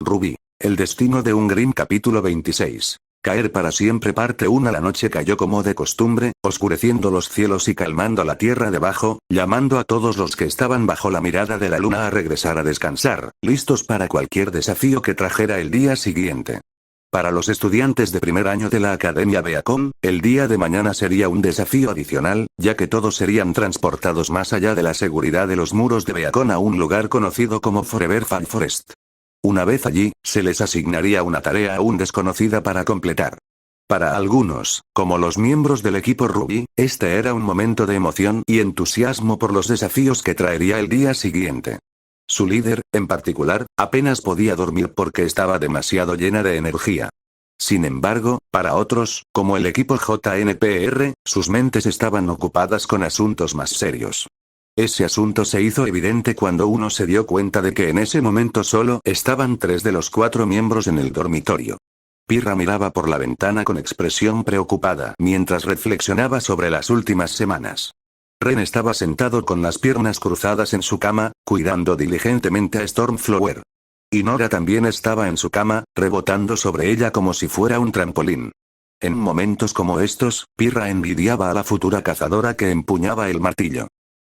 Rubí. El destino de un Grimm capítulo 26. Caer para siempre parte 1. La noche cayó como de costumbre, oscureciendo los cielos y calmando la tierra debajo, llamando a todos los que estaban bajo la mirada de la luna a regresar a descansar, listos para cualquier desafío que trajera el día siguiente. Para los estudiantes de primer año de la Academia Beacon, el día de mañana sería un desafío adicional, ya que todos serían transportados más allá de la seguridad de los muros de Beacon a un lugar conocido como Forever Fall Forest. Una vez allí, se les asignaría una tarea aún desconocida para completar. Para algunos, como los miembros del equipo Rubí, este era un momento de emoción y entusiasmo por los desafíos que traería el día siguiente. Su líder, en particular, apenas podía dormir porque estaba demasiado llena de energía. Sin embargo, para otros, como el equipo JNPR, sus mentes estaban ocupadas con asuntos más serios. Ese asunto se hizo evidente cuando uno se dio cuenta de que en ese momento solo estaban 3 de los 4 miembros en el dormitorio. Pirra miraba por la ventana con expresión preocupada mientras reflexionaba sobre las últimas semanas. Ren estaba sentado con las piernas cruzadas en su cama, cuidando diligentemente a Stormflower. Y Nora también estaba en su cama, rebotando sobre ella como si fuera un trampolín. En momentos como estos, Pirra envidiaba a la futura cazadora que empuñaba el martillo.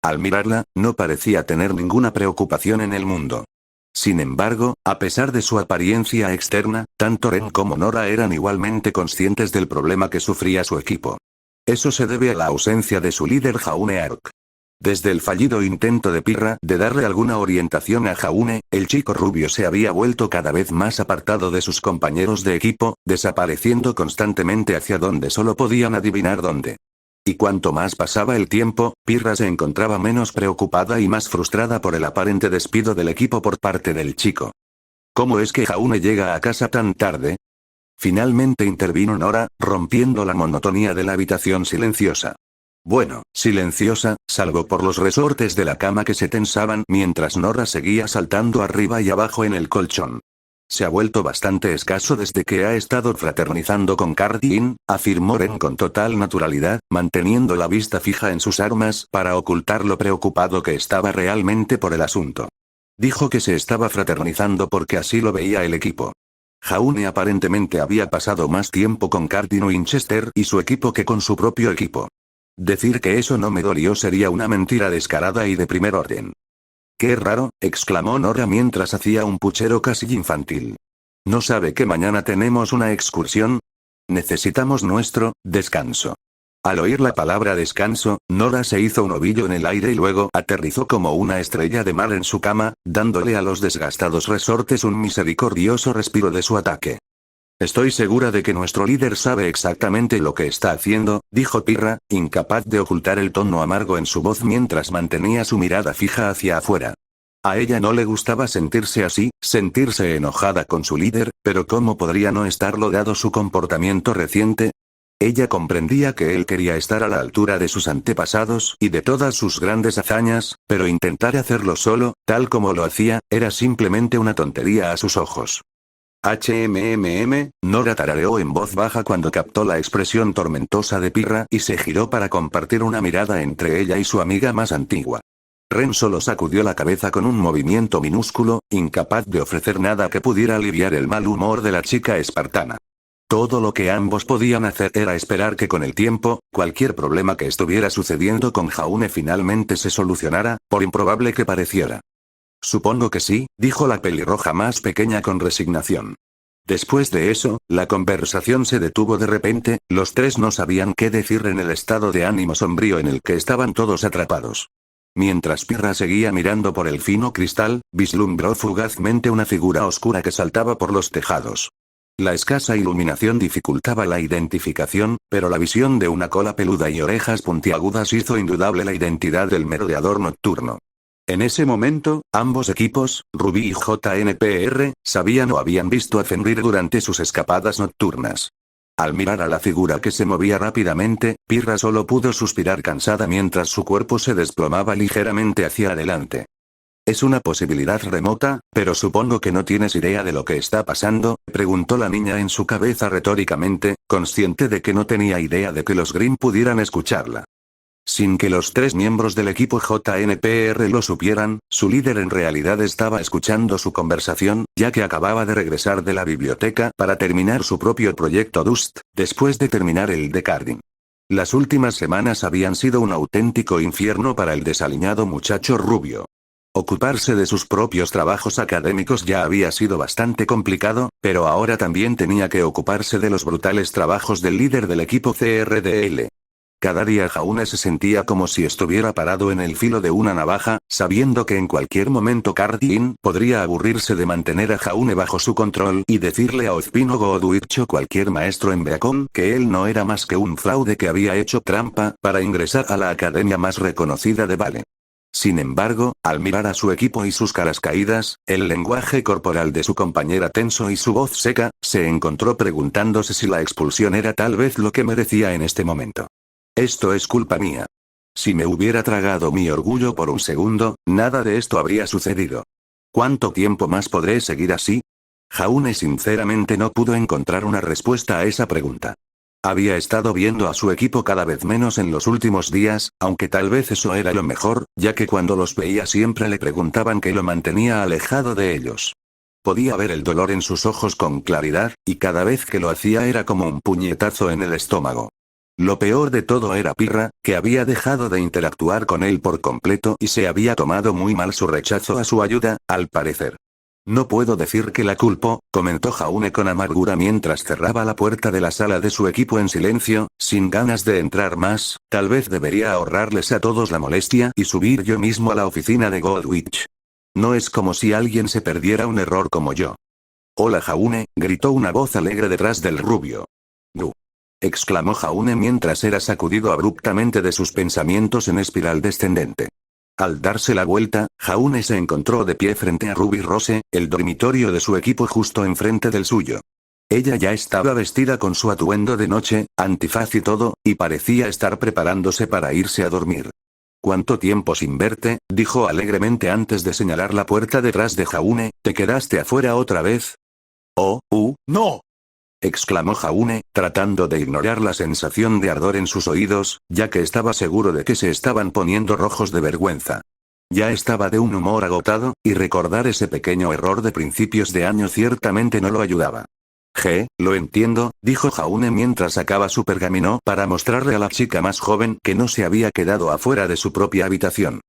Al mirarla, no parecía tener ninguna preocupación en el mundo. Sin embargo, a pesar de su apariencia externa, tanto Ren como Nora eran igualmente conscientes del problema que sufría su equipo. Eso se debe a la ausencia de su líder Jaune Ark. Desde el fallido intento de Pirra de darle alguna orientación a Jaune, el chico rubio se había vuelto cada vez más apartado de sus compañeros de equipo, desapareciendo constantemente hacia donde solo podían adivinar dónde. Y cuanto más pasaba el tiempo, Pirra se encontraba menos preocupada y más frustrada por el aparente despido del equipo por parte del chico. ¿Cómo es que Jaune llega a casa tan tarde? Finalmente intervino Nora, rompiendo la monotonía de la habitación silenciosa. Bueno, silenciosa, salvo por los resortes de la cama que se tensaban mientras Nora seguía saltando arriba y abajo en el colchón. Se ha vuelto bastante escaso desde que ha estado fraternizando con Cardin, afirmó Ren con total naturalidad, manteniendo la vista fija en sus armas para ocultar lo preocupado que estaba realmente por el asunto. Dijo que se estaba fraternizando porque así lo veía el equipo. Jaune aparentemente había pasado más tiempo con Cardin Winchester y su equipo que con su propio equipo. Decir que eso no me dolió sería una mentira descarada y de primer orden. ¡Qué raro!, exclamó Nora mientras hacía un puchero casi infantil. ¿No sabe que mañana tenemos una excursión? Necesitamos nuestro descanso. Al oír la palabra descanso, Nora se hizo un ovillo en el aire y luego aterrizó como una estrella de mar en su cama, dándole a los desgastados resortes un misericordioso respiro de su ataque. Estoy segura de que nuestro líder sabe exactamente lo que está haciendo, dijo Pirra, incapaz de ocultar el tono amargo en su voz mientras mantenía su mirada fija hacia afuera. A ella no le gustaba sentirse así, sentirse enojada con su líder, pero ¿cómo podría no estarlo dado su comportamiento reciente? Ella comprendía que él quería estar a la altura de sus antepasados y de todas sus grandes hazañas, pero intentar hacerlo solo, tal como lo hacía, era simplemente una tontería a sus ojos. Nora tarareó en voz baja cuando captó la expresión tormentosa de Pirra y se giró para compartir una mirada entre ella y su amiga más antigua. Ren solo sacudió la cabeza con un movimiento minúsculo, incapaz de ofrecer nada que pudiera aliviar el mal humor de la chica espartana. Todo lo que ambos podían hacer era esperar que con el tiempo, cualquier problema que estuviera sucediendo con Jaune finalmente se solucionara, por improbable que pareciera. Supongo que sí, dijo la pelirroja más pequeña con resignación. Después de eso, la conversación se detuvo de repente, los 3 no sabían qué decir en el estado de ánimo sombrío en el que estaban todos atrapados. Mientras Pirra seguía mirando por el fino cristal, vislumbró fugazmente una figura oscura que saltaba por los tejados. La escasa iluminación dificultaba la identificación, pero la visión de una cola peluda y orejas puntiagudas hizo indudable la identidad del merodeador nocturno. En ese momento, ambos equipos, Rubí y JNPR, sabían o habían visto a Fenrir durante sus escapadas nocturnas. Al mirar a la figura que se movía rápidamente, Pirra solo pudo suspirar cansada mientras su cuerpo se desplomaba ligeramente hacia adelante. Es una posibilidad remota, pero supongo que no tienes idea de lo que está pasando, preguntó la niña en su cabeza retóricamente, consciente de que no tenía idea de que los Grimm pudieran escucharla. Sin que los 3 miembros del equipo JNPR lo supieran, su líder en realidad estaba escuchando su conversación, ya que acababa de regresar de la biblioteca para terminar su propio proyecto Dust, después de terminar el de Carding. Las últimas semanas habían sido un auténtico infierno para el desaliñado muchacho rubio. Ocuparse de sus propios trabajos académicos ya había sido bastante complicado, pero ahora también tenía que ocuparse de los brutales trabajos del líder del equipo CRDL. Cada día Jaune se sentía como si estuviera parado en el filo de una navaja, sabiendo que en cualquier momento Cardin podría aburrirse de mantener a Jaune bajo su control y decirle a Ozpino Godwich o cualquier maestro en Beacon que él no era más que un fraude que había hecho trampa para ingresar a la academia más reconocida de Vale. Sin embargo, al mirar a su equipo y sus caras caídas, el lenguaje corporal de su compañera tenso y su voz seca, se encontró preguntándose si la expulsión era tal vez lo que merecía en este momento. Esto es culpa mía. Si me hubiera tragado mi orgullo por un segundo, nada de esto habría sucedido. ¿Cuánto tiempo más podré seguir así? Jaune sinceramente no pudo encontrar una respuesta a esa pregunta. Había estado viendo a su equipo cada vez menos en los últimos días, aunque tal vez eso era lo mejor, ya que cuando los veía siempre le preguntaban qué lo mantenía alejado de ellos. Podía ver el dolor en sus ojos con claridad, y cada vez que lo hacía era como un puñetazo en el estómago. Lo peor de todo era Pirra, que había dejado de interactuar con él por completo y se había tomado muy mal su rechazo a su ayuda, al parecer. No puedo decir que la culpo, comentó Jaune con amargura mientras cerraba la puerta de la sala de su equipo en silencio, sin ganas de entrar más. Tal vez debería ahorrarles a todos la molestia y subir yo mismo a la oficina de Godwich. No es como si alguien se perdiera un error como yo. Hola Jaune, gritó una voz alegre detrás del rubio. ¡Gu! Exclamó Jaune mientras era sacudido abruptamente de sus pensamientos en espiral descendente. Al darse la vuelta, Jaune se encontró de pie frente a Ruby Rose, el dormitorio de su equipo justo enfrente del suyo. Ella ya estaba vestida con su atuendo de noche, antifaz y todo, y parecía estar preparándose para irse a dormir. «¿Cuánto tiempo sin verte?», dijo alegremente antes de señalar la puerta detrás de Jaune. «¿Te quedaste afuera otra vez?» «Oh, no», exclamó Jaune, tratando de ignorar la sensación de ardor en sus oídos, ya que estaba seguro de que se estaban poniendo rojos de vergüenza. Ya estaba de un humor agotado, y recordar ese pequeño error de principios de año ciertamente no lo ayudaba. Lo entiendo», dijo Jaune mientras sacaba su pergamino para mostrarle a la chica más joven que no se había quedado afuera de su propia habitación.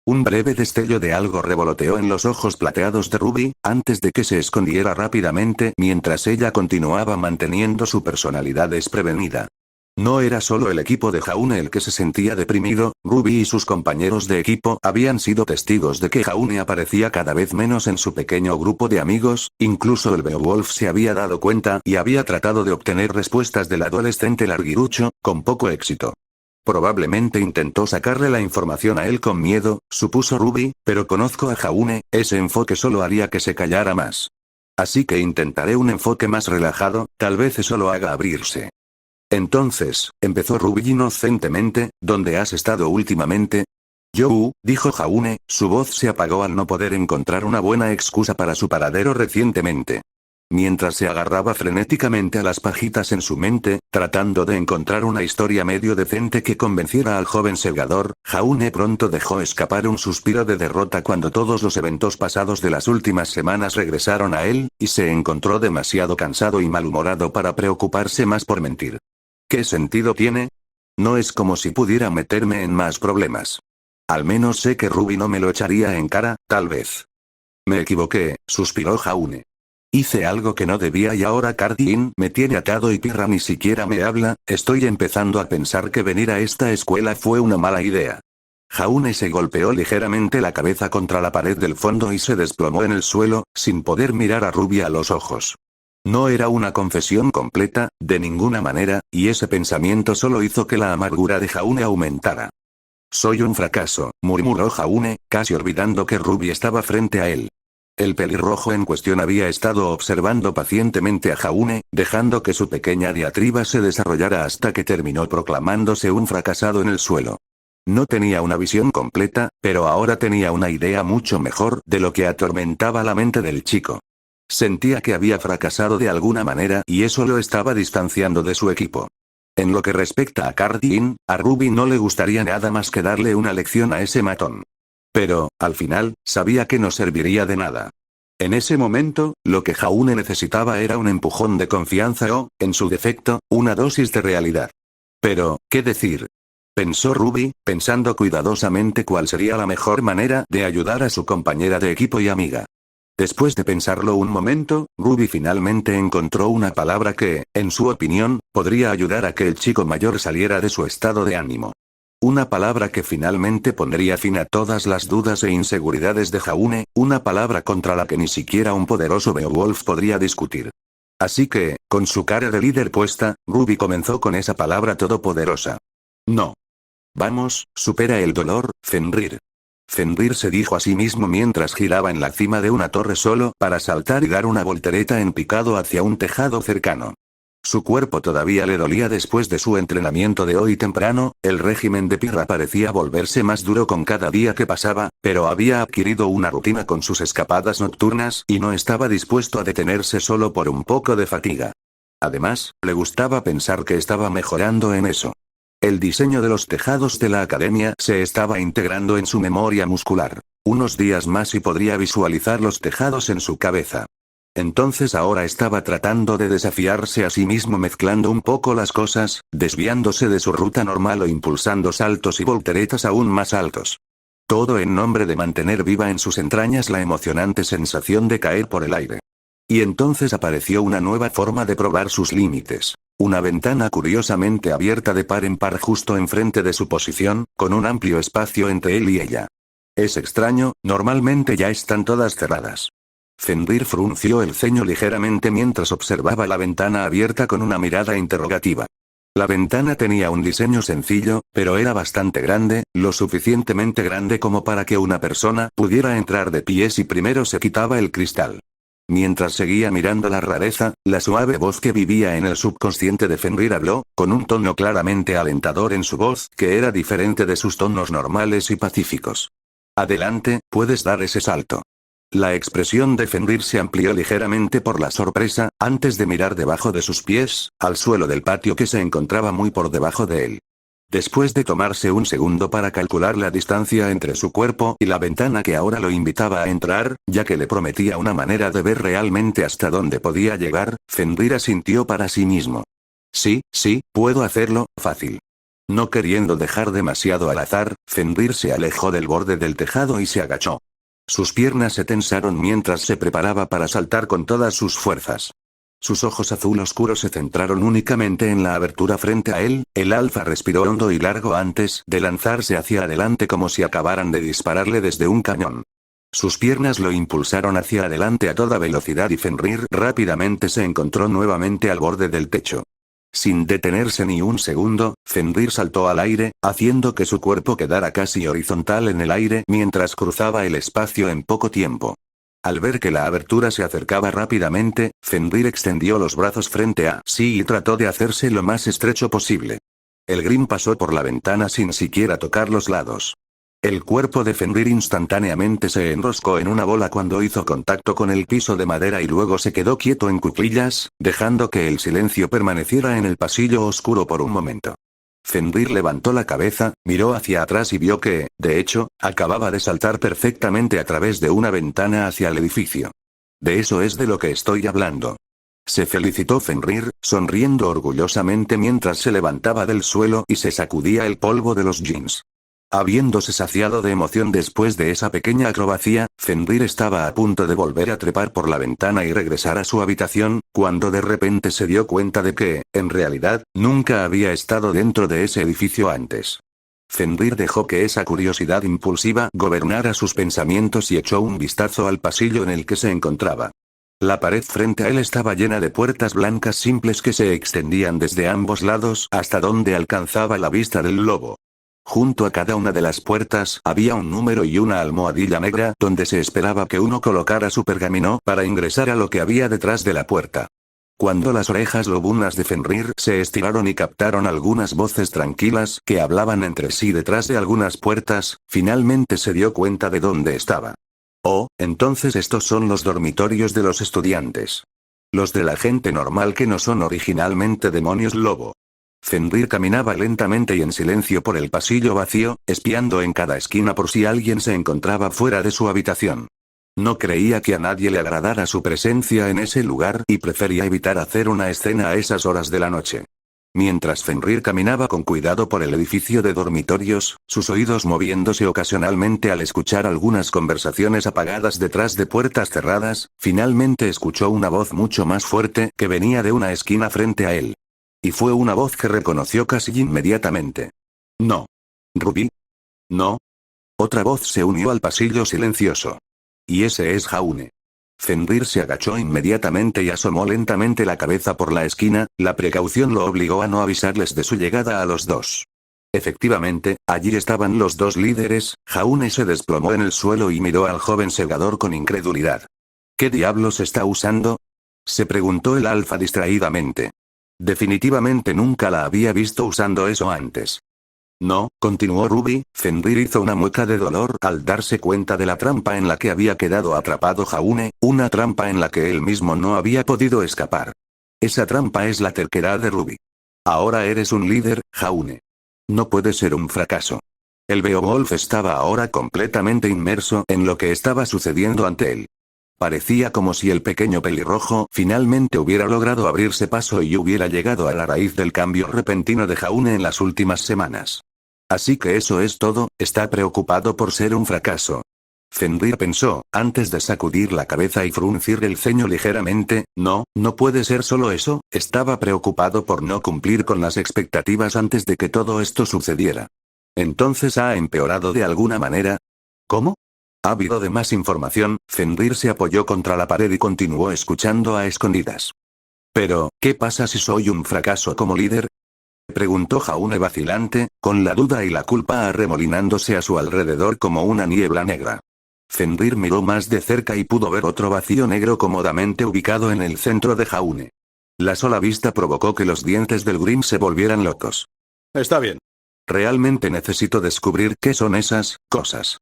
Un breve destello de algo revoloteó en los ojos plateados de Ruby, antes de que se escondiera rápidamente mientras ella continuaba manteniendo su personalidad desprevenida. No era solo el equipo de Jaune el que se sentía deprimido, Ruby y sus compañeros de equipo habían sido testigos de que Jaune aparecía cada vez menos en su pequeño grupo de amigos, incluso el Beowulf se había dado cuenta y había tratado de obtener respuestas del adolescente larguirucho, con poco éxito. Probablemente intentó sacarle la información a él con miedo, supuso Ruby, pero conozco a Jaune, ese enfoque solo haría que se callara más. Así que intentaré un enfoque más relajado, tal vez eso lo haga abrirse. Entonces, empezó Ruby inocentemente, ¿dónde has estado últimamente? Yo, dijo Jaune, su voz se apagó al no poder encontrar una buena excusa para su paradero recientemente. Mientras se agarraba frenéticamente a las pajitas en su mente, tratando de encontrar una historia medio decente que convenciera al joven segador, Jaune pronto dejó escapar un suspiro de derrota cuando todos los eventos pasados de las últimas semanas regresaron a él, y se encontró demasiado cansado y malhumorado para preocuparse más por mentir. ¿Qué sentido tiene? No es como si pudiera meterme en más problemas. Al menos sé que Ruby no me lo echaría en cara, tal vez. Me equivoqué, suspiró Jaune. Hice algo que no debía y ahora Cardin me tiene atado y Pirra ni siquiera me habla. Estoy empezando a pensar que venir a esta escuela fue una mala idea. Jaune se golpeó ligeramente la cabeza contra la pared del fondo y se desplomó en el suelo, sin poder mirar a Ruby a los ojos. No era una confesión completa, de ninguna manera, y ese pensamiento solo hizo que la amargura de Jaune aumentara. Soy un fracaso, murmuró Jaune, casi olvidando que Ruby estaba frente a él. El pelirrojo en cuestión había estado observando pacientemente a Jaune, dejando que su pequeña diatriba se desarrollara hasta que terminó proclamándose un fracasado en el suelo. No tenía una visión completa, pero ahora tenía una idea mucho mejor de lo que atormentaba la mente del chico. Sentía que había fracasado de alguna manera y eso lo estaba distanciando de su equipo. En lo que respecta a Cardin, a Ruby no le gustaría nada más que darle una lección a ese matón. Pero, al final, sabía que no serviría de nada. En ese momento, lo que Jaune necesitaba era un empujón de confianza o, en su defecto, una dosis de realidad. Pero, ¿qué decir? Pensó Ruby, pensando cuidadosamente cuál sería la mejor manera de ayudar a su compañera de equipo y amiga. Después de pensarlo un momento, Ruby finalmente encontró una palabra que, en su opinión, podría ayudar a que el chico mayor saliera de su estado de ánimo. Una palabra que finalmente pondría fin a todas las dudas e inseguridades de Jaune, una palabra contra la que ni siquiera un poderoso Beowulf podría discutir. Así que, con su cara de líder puesta, Ruby comenzó con esa palabra todopoderosa. No. Vamos, supera el dolor, Fenrir. Fenrir se dijo a sí mismo mientras giraba en la cima de una torre solo para saltar y dar una voltereta en picado hacia un tejado cercano. Su cuerpo todavía le dolía después de su entrenamiento de hoy temprano, el régimen de Pirra parecía volverse más duro con cada día que pasaba, pero había adquirido una rutina con sus escapadas nocturnas y no estaba dispuesto a detenerse solo por un poco de fatiga. Además, le gustaba pensar que estaba mejorando en eso. El diseño de los tejados de la academia se estaba integrando en su memoria muscular. Unos días más y podría visualizar los tejados en su cabeza. Entonces ahora estaba tratando de desafiarse a sí mismo mezclando un poco las cosas, desviándose de su ruta normal o impulsando saltos y volteretas aún más altos. Todo en nombre de mantener viva en sus entrañas la emocionante sensación de caer por el aire. Y entonces apareció una nueva forma de probar sus límites. Una ventana curiosamente abierta de par en par justo enfrente de su posición, con un amplio espacio entre él y ella. Es extraño, normalmente ya están todas cerradas. Fenrir frunció el ceño ligeramente mientras observaba la ventana abierta con una mirada interrogativa. La ventana tenía un diseño sencillo, pero era bastante grande, lo suficientemente grande como para que una persona pudiera entrar de pie si primero se quitaba el cristal. Mientras seguía mirando la rareza, la suave voz que vivía en el subconsciente de Fenrir habló, con un tono claramente alentador en su voz, que era diferente de sus tonos normales y pacíficos. Adelante, puedes dar ese salto. La expresión de Fenrir se amplió ligeramente por la sorpresa, antes de mirar debajo de sus pies, al suelo del patio que se encontraba muy por debajo de él. Después de tomarse un segundo para calcular la distancia entre su cuerpo y la ventana que ahora lo invitaba a entrar, ya que le prometía una manera de ver realmente hasta dónde podía llegar, Fenrir asintió para sí mismo. Sí, puedo hacerlo, fácil. No queriendo dejar demasiado al azar, Fenrir se alejó del borde del tejado y se agachó. Sus piernas se tensaron mientras se preparaba para saltar con todas sus fuerzas. Sus ojos azul oscuro se centraron únicamente en la abertura frente a él, el alfa respiró hondo y largo antes de lanzarse hacia adelante como si acabaran de dispararle desde un cañón. Sus piernas lo impulsaron hacia adelante a toda velocidad y Fenrir rápidamente se encontró nuevamente al borde del techo. Sin detenerse ni un segundo, Fenrir saltó al aire, haciendo que su cuerpo quedara casi horizontal en el aire mientras cruzaba el espacio en poco tiempo. Al ver que la abertura se acercaba rápidamente, Fenrir extendió los brazos frente a sí y trató de hacerse lo más estrecho posible. El Grim pasó por la ventana sin siquiera tocar los lados. El cuerpo de Fenrir instantáneamente se enroscó en una bola cuando hizo contacto con el piso de madera y luego se quedó quieto en cuclillas, dejando que el silencio permaneciera en el pasillo oscuro por un momento. Fenrir levantó la cabeza, miró hacia atrás y vio que, de hecho, acababa de saltar perfectamente a través de una ventana hacia el edificio. De eso es de lo que estoy hablando. Se felicitó Fenrir, sonriendo orgullosamente mientras se levantaba del suelo y se sacudía el polvo de los jeans. Habiéndose saciado de emoción después de esa pequeña acrobacia, Fenrir estaba a punto de volver a trepar por la ventana y regresar a su habitación, cuando de repente se dio cuenta de que, en realidad, nunca había estado dentro de ese edificio antes. Fenrir dejó que esa curiosidad impulsiva gobernara sus pensamientos y echó un vistazo al pasillo en el que se encontraba. La pared frente a él estaba llena de puertas blancas simples que se extendían desde ambos lados hasta donde alcanzaba la vista del lobo. Junto a cada una de las puertas había un número y una almohadilla negra donde se esperaba que uno colocara su pergamino para ingresar a lo que había detrás de la puerta. Cuando las orejas lobunas de Fenrir se estiraron y captaron algunas voces tranquilas que hablaban entre sí detrás de algunas puertas, finalmente se dio cuenta de dónde estaba. Oh, entonces estos son los dormitorios de los estudiantes. Los de la gente normal que no son originalmente demonios lobo. Fenrir caminaba lentamente y en silencio por el pasillo vacío, espiando en cada esquina por si alguien se encontraba fuera de su habitación. No creía que a nadie le agradara su presencia en ese lugar y prefería evitar hacer una escena a esas horas de la noche. Mientras Fenrir caminaba con cuidado por el edificio de dormitorios, sus oídos moviéndose ocasionalmente al escuchar algunas conversaciones apagadas detrás de puertas cerradas, finalmente escuchó una voz mucho más fuerte que venía de una esquina frente a él. Y fue una voz que reconoció casi inmediatamente. No. ¿Ruby? No. Otra voz se unió al pasillo silencioso. Y ese es Jaune. Fenrir se agachó inmediatamente y asomó lentamente la cabeza por la esquina, la precaución lo obligó a no avisarles de su llegada a los dos. Efectivamente, allí estaban los dos líderes. Jaune se desplomó en el suelo y miró al joven segador con incredulidad. ¿Qué diablos está usando? Se preguntó el alfa distraídamente. Definitivamente nunca la había visto usando eso antes. No, continuó Ruby. Fenrir hizo una mueca de dolor al darse cuenta de la trampa en la que había quedado atrapado Jaune, una trampa en la que él mismo no había podido escapar. Esa trampa es la terquedad de Ruby. Ahora eres un líder, Jaune. No puede ser un fracaso. El Beowulf estaba ahora completamente inmerso en lo que estaba sucediendo ante él. Parecía como si el pequeño pelirrojo finalmente hubiera logrado abrirse paso y hubiera llegado a la raíz del cambio repentino de Jaune en las últimas semanas. Así que eso es todo, está preocupado por ser un fracaso. Fenrir pensó, antes de sacudir la cabeza y fruncir el ceño ligeramente. No, no puede ser solo eso, estaba preocupado por no cumplir con las expectativas antes de que todo esto sucediera. Entonces ha empeorado de alguna manera. ¿Cómo? Ávido de más información, Fenrir se apoyó contra la pared y continuó escuchando a escondidas. Pero, ¿qué pasa si soy un fracaso como líder? Preguntó Jaune vacilante, con la duda y la culpa arremolinándose a su alrededor como una niebla negra. Fenrir miró más de cerca y pudo ver otro vacío negro cómodamente ubicado en el centro de Jaune. La sola vista provocó que los dientes del Grim se volvieran locos. Está bien. Realmente necesito descubrir qué son esas cosas.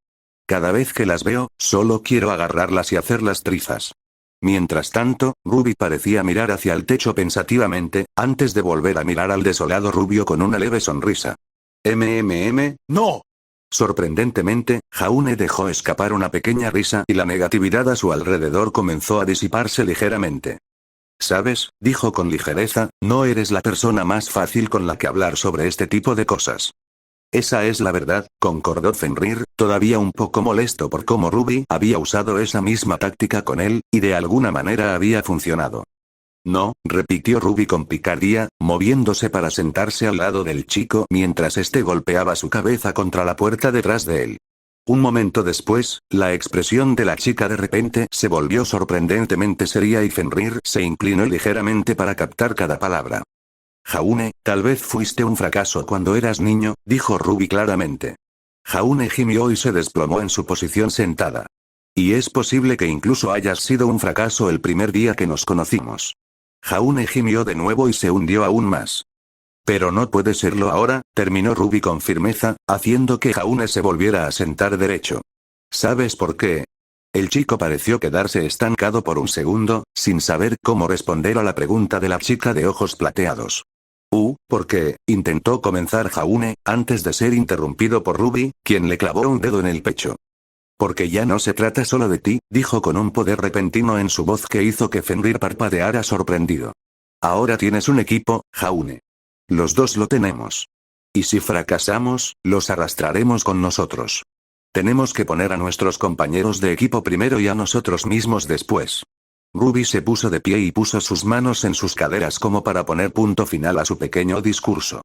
Cada vez que las veo, solo quiero agarrarlas y hacerlas trizas. Mientras tanto, Ruby parecía mirar hacia el techo pensativamente, antes de volver a mirar al desolado rubio con una leve sonrisa. ¡No! Sorprendentemente, Jaune dejó escapar una pequeña risa y la negatividad a su alrededor comenzó a disiparse ligeramente. ¿Sabes? Dijo con ligereza, no eres la persona más fácil con la que hablar sobre este tipo de cosas. Esa es la verdad, concordó Fenrir, todavía un poco molesto por cómo Ruby había usado esa misma táctica con él, y de alguna manera había funcionado. No, repitió Ruby con picardía, moviéndose para sentarse al lado del chico mientras éste golpeaba su cabeza contra la puerta detrás de él. Un momento después, la expresión de la chica de repente se volvió sorprendentemente seria y Fenrir se inclinó ligeramente para captar cada palabra. Jaune, tal vez fuiste un fracaso cuando eras niño, dijo Ruby claramente. Jaune gimió y se desplomó en su posición sentada. Y es posible que incluso hayas sido un fracaso el primer día que nos conocimos. Jaune gimió de nuevo y se hundió aún más. Pero no puede serlo ahora, terminó Ruby con firmeza, haciendo que Jaune se volviera a sentar derecho. ¿Sabes por qué? El chico pareció quedarse estancado por un segundo, sin saber cómo responder a la pregunta de la chica de ojos plateados. ¿Por qué? Intentó comenzar Jaune, antes de ser interrumpido por Ruby, quien le clavó un dedo en el pecho. Porque ya no se trata solo de ti, dijo con un poder repentino en su voz que hizo que Fenrir parpadeara sorprendido. Ahora tienes un equipo, Jaune. Los dos lo tenemos. Y si fracasamos, los arrastraremos con nosotros. Tenemos que poner a nuestros compañeros de equipo primero y a nosotros mismos después. Ruby se puso de pie y puso sus manos en sus caderas como para poner punto final a su pequeño discurso.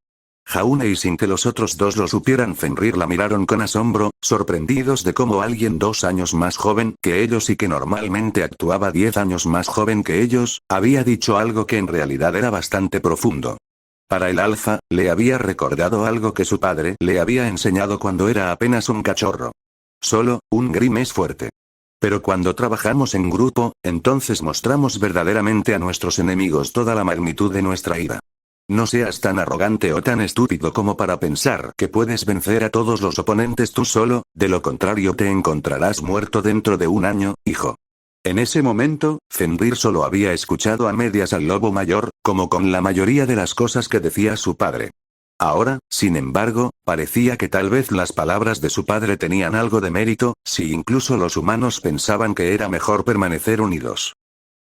Jaune y sin que los otros dos lo supieran Fenrir la miraron con asombro, sorprendidos de cómo alguien 2 años más joven que ellos y que normalmente actuaba 10 años más joven que ellos, había dicho algo que en realidad era bastante profundo. Para el alfa, le había recordado algo que su padre le había enseñado cuando era apenas un cachorro. Solo, un Grim es fuerte. Pero cuando trabajamos en grupo, entonces mostramos verdaderamente a nuestros enemigos toda la magnitud de nuestra ira. No seas tan arrogante o tan estúpido como para pensar que puedes vencer a todos los oponentes tú solo, de lo contrario te encontrarás muerto dentro de 1 año, hijo. En ese momento, Fenrir solo había escuchado a medias al lobo mayor, como con la mayoría de las cosas que decía su padre. Ahora, sin embargo, parecía que tal vez las palabras de su padre tenían algo de mérito, si incluso los humanos pensaban que era mejor permanecer unidos.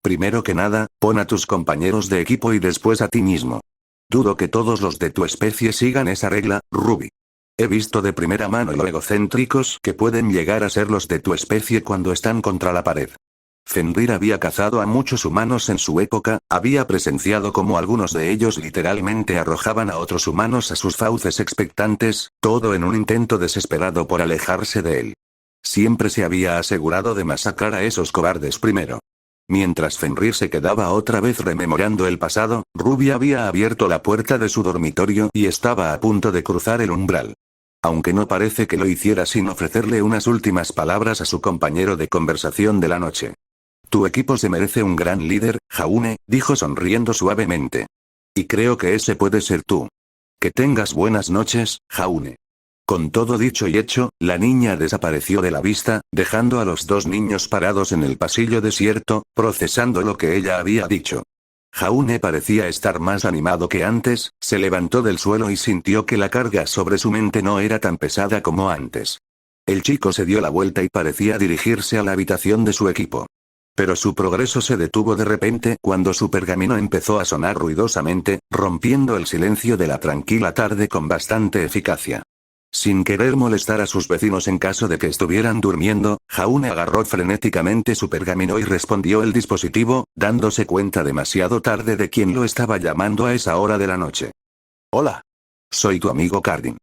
Primero que nada, pon a tus compañeros de equipo y después a ti mismo. Dudo que todos los de tu especie sigan esa regla, Ruby. He visto de primera mano lo egocéntricos que pueden llegar a ser los de tu especie cuando están contra la pared. Fenrir había cazado a muchos humanos en su época, había presenciado cómo algunos de ellos literalmente arrojaban a otros humanos a sus fauces expectantes, todo en un intento desesperado por alejarse de él. Siempre se había asegurado de masacrar a esos cobardes primero. Mientras Fenrir se quedaba otra vez rememorando el pasado, Ruby había abierto la puerta de su dormitorio y estaba a punto de cruzar el umbral. Aunque no parece que lo hiciera sin ofrecerle unas últimas palabras a su compañero de conversación de la noche. Tu equipo se merece un gran líder, Jaune, dijo sonriendo suavemente. Y creo que ese puede ser tú. Que tengas buenas noches, Jaune. Con todo dicho y hecho, la niña desapareció de la vista, dejando a los dos niños parados en el pasillo desierto, procesando lo que ella había dicho. Jaune parecía estar más animado que antes, se levantó del suelo y sintió que la carga sobre su mente no era tan pesada como antes. El chico se dio la vuelta y parecía dirigirse a la habitación de su equipo. Pero su progreso se detuvo de repente cuando su pergamino empezó a sonar ruidosamente, rompiendo el silencio de la tranquila tarde con bastante eficacia. Sin querer molestar a sus vecinos en caso de que estuvieran durmiendo, Jaune agarró frenéticamente su pergamino y respondió el dispositivo, dándose cuenta demasiado tarde de quién lo estaba llamando a esa hora de la noche. Hola. Soy tu amigo Cardin.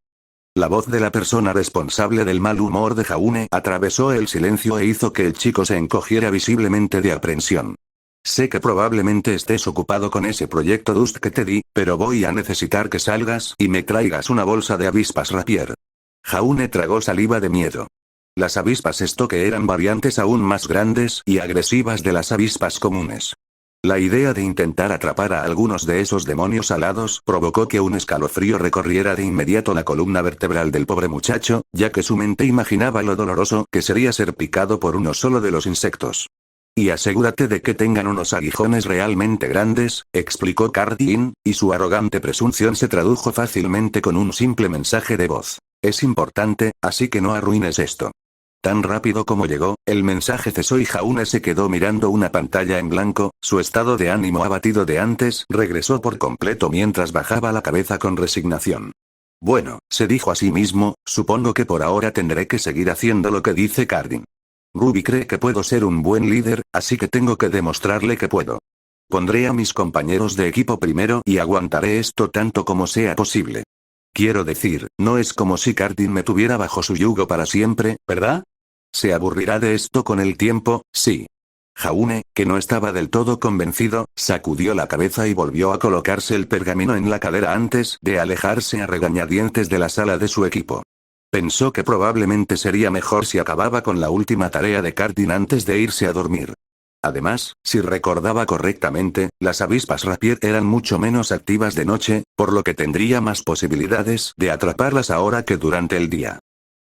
La voz de la persona responsable del mal humor de Jaune atravesó el silencio e hizo que el chico se encogiera visiblemente de aprensión. Sé que probablemente estés ocupado con ese proyecto Dust que te di, pero voy a necesitar que salgas y me traigas una bolsa de avispas rapier. Jaune tragó saliva de miedo. Las avispas estoque eran variantes aún más grandes y agresivas de las avispas comunes. La idea de intentar atrapar a algunos de esos demonios alados provocó que un escalofrío recorriera de inmediato la columna vertebral del pobre muchacho, ya que su mente imaginaba lo doloroso que sería ser picado por uno solo de los insectos. Y asegúrate de que tengan unos aguijones realmente grandes, explicó Cardin, y su arrogante presunción se tradujo fácilmente con un simple mensaje de voz. Es importante, así que no arruines esto. Tan rápido como llegó, el mensaje cesó y Jaune se quedó mirando una pantalla en blanco, su estado de ánimo abatido de antes regresó por completo mientras bajaba la cabeza con resignación. Bueno, se dijo a sí mismo, supongo que por ahora tendré que seguir haciendo lo que dice Cardin. Ruby cree que puedo ser un buen líder, así que tengo que demostrarle que puedo. Pondré a mis compañeros de equipo primero y aguantaré esto tanto como sea posible. Quiero decir, no es como si Cardin me tuviera bajo su yugo para siempre, ¿verdad? Se aburrirá de esto con el tiempo, sí. Jaune, que no estaba del todo convencido, sacudió la cabeza y volvió a colocarse el pergamino en la cadera antes de alejarse a regañadientes de la sala de su equipo. Pensó que probablemente sería mejor si acababa con la última tarea de Cardin antes de irse a dormir. Además, si recordaba correctamente, las avispas rapier eran mucho menos activas de noche, por lo que tendría más posibilidades de atraparlas ahora que durante el día.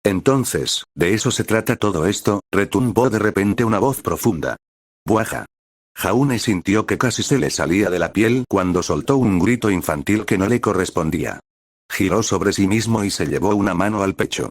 Entonces, ¿de eso se trata todo esto?, retumbó de repente una voz profunda. ¡Buaja! Jaune sintió que casi se le salía de la piel cuando soltó un grito infantil que no le correspondía. Giró sobre sí mismo y se llevó una mano al pecho.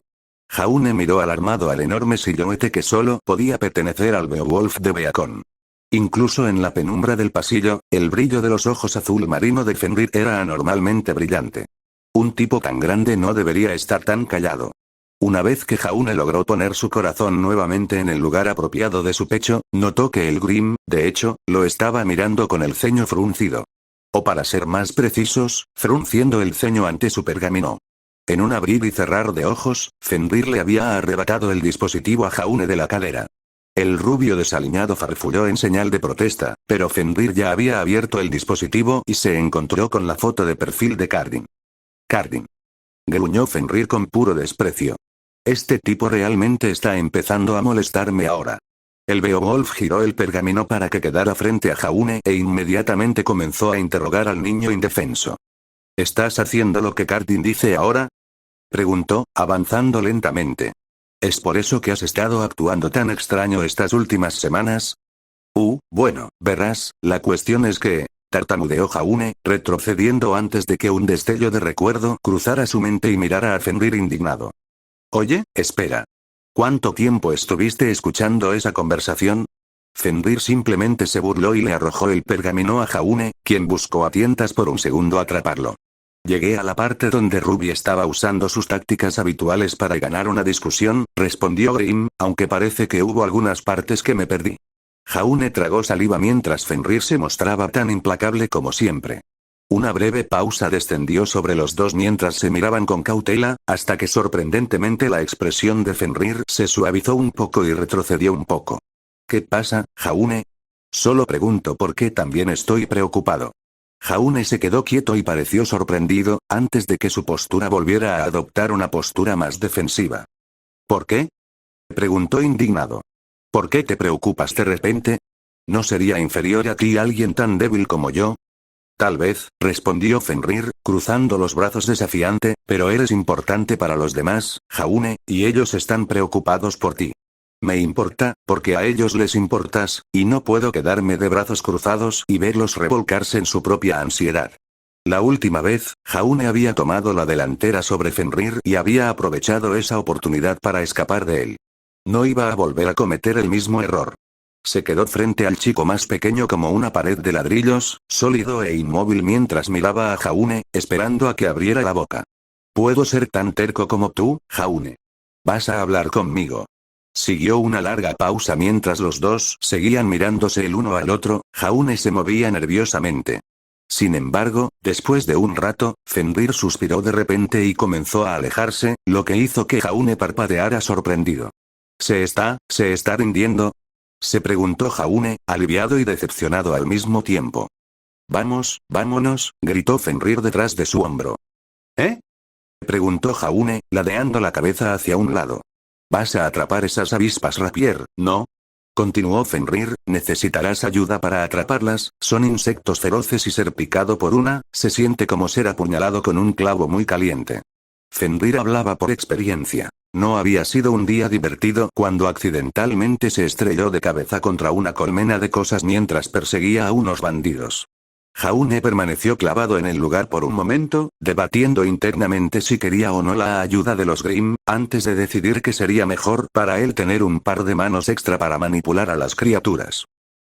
Jaune miró alarmado al enorme silhouette que solo podía pertenecer al Beowulf de Beacon. Incluso en la penumbra del pasillo, el brillo de los ojos azul marino de Fenrir era anormalmente brillante. Un tipo tan grande no debería estar tan callado. Una vez que Jaune logró poner su corazón nuevamente en el lugar apropiado de su pecho, notó que el Grim, de hecho, lo estaba mirando con el ceño fruncido. O para ser más precisos, frunciendo el ceño ante su pergamino. En un abrir y cerrar de ojos, Fenrir le había arrebatado el dispositivo a Jaune de la cadera. El rubio desaliñado farfulló en señal de protesta, pero Fenrir ya había abierto el dispositivo y se encontró con la foto de perfil de Cardin. Cardin. Gruñó Fenrir con puro desprecio. Este tipo realmente está empezando a molestarme ahora. El Beowulf giró el pergamino para que quedara frente a Jaune e inmediatamente comenzó a interrogar al niño indefenso. ¿Estás haciendo lo que Cardin dice ahora?, preguntó, avanzando lentamente. ¿Es por eso que has estado actuando tan extraño estas últimas semanas? Bueno, verás, la cuestión es que... Tartamudeó Jaune, retrocediendo antes de que un destello de recuerdo cruzara su mente y mirara a Fenrir indignado. Oye, espera. ¿Cuánto tiempo estuviste escuchando esa conversación? Fenrir simplemente se burló y le arrojó el pergamino a Jaune, quien buscó a tientas por un segundo atraparlo. Llegué a la parte donde Ruby estaba usando sus tácticas habituales para ganar una discusión, respondió Grimm, aunque parece que hubo algunas partes que me perdí. Jaune tragó saliva mientras Fenrir se mostraba tan implacable como siempre. Una breve pausa descendió sobre los dos mientras se miraban con cautela, hasta que sorprendentemente la expresión de Fenrir se suavizó un poco y retrocedió un poco. ¿Qué pasa, Jaune? Solo pregunto porque también estoy preocupado. Jaune se quedó quieto y pareció sorprendido, antes de que su postura volviera a adoptar una postura más defensiva. ¿Por qué? Preguntó indignado. ¿Por qué te preocupas de repente? ¿No sería inferior a ti alguien tan débil como yo? Tal vez, respondió Fenrir, cruzando los brazos desafiante, pero eres importante para los demás, Jaune, y ellos están preocupados por ti. Me importa, porque a ellos les importas, y no puedo quedarme de brazos cruzados y verlos revolcarse en su propia ansiedad. La última vez, Jaune había tomado la delantera sobre Fenrir y había aprovechado esa oportunidad para escapar de él. No iba a volver a cometer el mismo error. Se quedó frente al chico más pequeño como una pared de ladrillos, sólido e inmóvil mientras miraba a Jaune, esperando a que abriera la boca. ¿Puedo ser tan terco como tú, Jaune? ¿Vas a hablar conmigo? Siguió una larga pausa mientras los dos seguían mirándose el uno al otro, Jaune se movía nerviosamente. Sin embargo, después de un rato, Fenrir suspiró de repente y comenzó a alejarse, lo que hizo que Jaune parpadeara sorprendido. ¿Se está rindiendo? Se preguntó Jaune, aliviado y decepcionado al mismo tiempo. Vamos, vámonos, gritó Fenrir detrás de su hombro. ¿Eh? Preguntó Jaune, ladeando la cabeza hacia un lado. Vas a atrapar esas avispas rapier, ¿no? Continuó Fenrir, necesitarás ayuda para atraparlas, son insectos feroces y ser picado por una, se siente como ser apuñalado con un clavo muy caliente. Fenrir hablaba por experiencia. No había sido un día divertido cuando accidentalmente se estrelló de cabeza contra una colmena de cosas mientras perseguía a unos bandidos. Jaune permaneció clavado en el lugar por un momento, debatiendo internamente si quería o no la ayuda de los Grimm, antes de decidir que sería mejor para él tener un par de manos extra para manipular a las criaturas.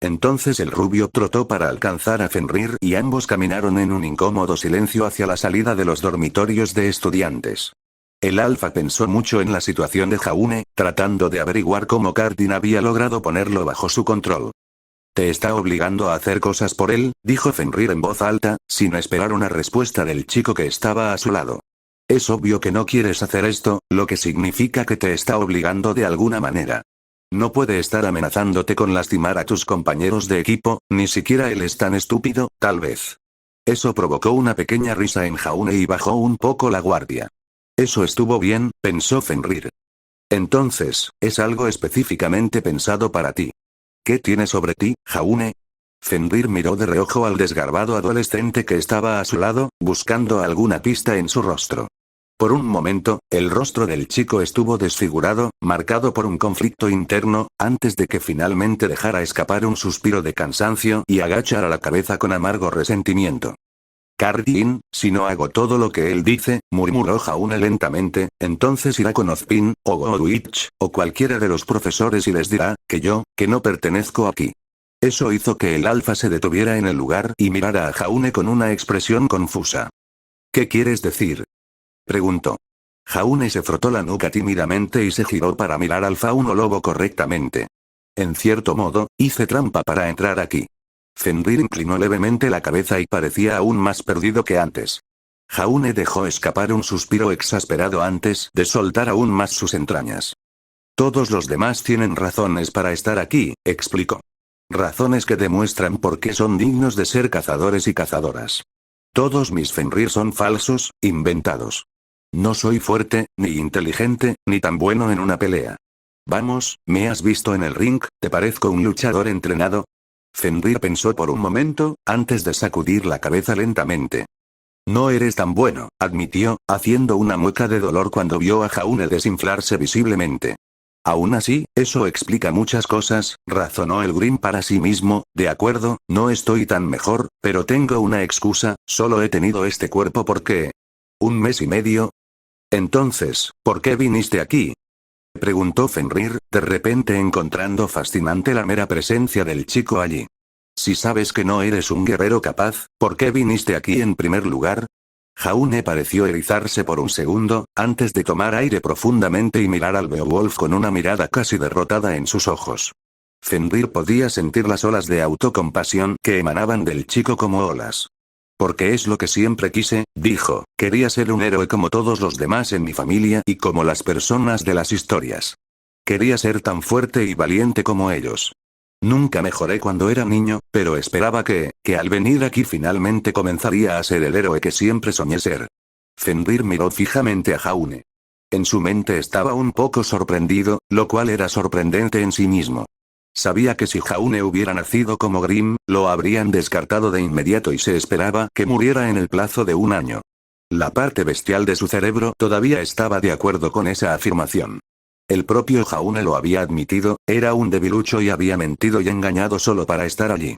Entonces el rubio trotó para alcanzar a Fenrir y ambos caminaron en un incómodo silencio hacia la salida de los dormitorios de estudiantes. El alfa pensó mucho en la situación de Jaune, tratando de averiguar cómo Cardin había logrado ponerlo bajo su control. Te está obligando a hacer cosas por él, dijo Fenrir en voz alta, sin esperar una respuesta del chico que estaba a su lado. Es obvio que no quieres hacer esto, lo que significa que te está obligando de alguna manera. No puede estar amenazándote con lastimar a tus compañeros de equipo, ni siquiera él es tan estúpido, tal vez. Eso provocó una pequeña risa en Jaune y bajó un poco la guardia. Eso estuvo bien, pensó Fenrir. Entonces, es algo específicamente pensado para ti. ¿Qué tiene sobre ti, Jaune? Fenrir miró de reojo al desgarbado adolescente que estaba a su lado, buscando alguna pista en su rostro. Por un momento, el rostro del chico estuvo desfigurado, marcado por un conflicto interno, antes de que finalmente dejara escapar un suspiro de cansancio y agachara la cabeza con amargo resentimiento. Cardin, si no hago todo lo que él dice, murmuró Jaune lentamente, entonces irá con Ozpin, o Godwitch, o cualquiera de los profesores y les dirá, que no pertenezco aquí. Eso hizo que el alfa se detuviera en el lugar y mirara a Jaune con una expresión confusa. ¿Qué quieres decir? Preguntó. Jaune se frotó la nuca tímidamente y se giró para mirar al fauno lobo correctamente. En cierto modo, hice trampa para entrar aquí. Fenrir inclinó levemente la cabeza y parecía aún más perdido que antes. Jaune dejó escapar un suspiro exasperado antes de soltar aún más sus entrañas. Todos los demás tienen razones para estar aquí, explicó. Razones que demuestran por qué son dignos de ser cazadores y cazadoras. Todos mis Fenrir son falsos, inventados. No soy fuerte, ni inteligente, ni tan bueno en una pelea. Vamos, ¿me has visto en el ring? ¿Te parezco un luchador entrenado? Fenrir pensó por un momento, antes de sacudir la cabeza lentamente. No eres tan bueno, admitió, haciendo una mueca de dolor cuando vio a Jaune desinflarse visiblemente. Aún así, eso explica muchas cosas, razonó el Grimm para sí mismo, de acuerdo, no estoy tan mejor, pero tengo una excusa, solo he tenido este cuerpo porque... ¿1 mes y medio? Entonces, ¿por qué viniste aquí? Preguntó Fenrir, de repente encontrando fascinante la mera presencia del chico allí. Si sabes que no eres un guerrero capaz, ¿por qué viniste aquí en primer lugar? Jaune pareció erizarse por un segundo, antes de tomar aire profundamente y mirar al Beowulf con una mirada casi derrotada en sus ojos. Fenrir podía sentir las olas de autocompasión que emanaban del chico como olas. Porque es lo que siempre quise, dijo, quería ser un héroe como todos los demás en mi familia y como las personas de las historias. Quería ser tan fuerte y valiente como ellos. Nunca mejoré cuando era niño, pero esperaba que al venir aquí finalmente comenzaría a ser el héroe que siempre soñé ser. Fenrir miró fijamente a Jaune. En su mente estaba un poco sorprendido, lo cual era sorprendente en sí mismo. Sabía que si Jaune hubiera nacido como Grimm, lo habrían descartado de inmediato y se esperaba que muriera en el plazo de 1 año. La parte bestial de su cerebro todavía estaba de acuerdo con esa afirmación. El propio Jaune lo había admitido, era un debilucho y había mentido y engañado solo para estar allí.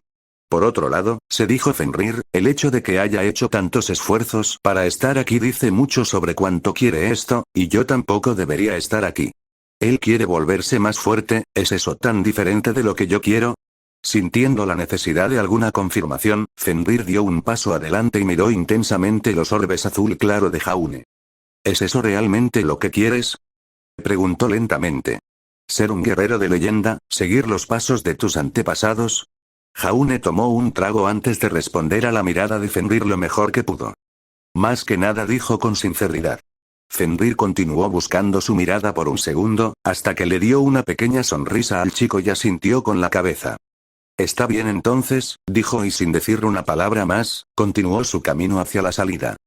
Por otro lado, se dijo Fenrir, el hecho de que haya hecho tantos esfuerzos para estar aquí dice mucho sobre cuánto quiere esto, y yo tampoco debería estar aquí. Él quiere volverse más fuerte, ¿es eso tan diferente de lo que yo quiero? Sintiendo la necesidad de alguna confirmación, Fenrir dio un paso adelante y miró intensamente los orbes azul claro de Jaune. ¿Es eso realmente lo que quieres? Preguntó lentamente. ¿Ser un guerrero de leyenda, seguir los pasos de tus antepasados? Jaune tomó un trago antes de responder a la mirada de Fenrir lo mejor que pudo. Más que nada dijo con sinceridad. Fenrir continuó buscando su mirada por un segundo, hasta que le dio una pequeña sonrisa al chico y asintió con la cabeza. Está bien entonces, dijo y sin decir una palabra más, continuó su camino hacia la salida.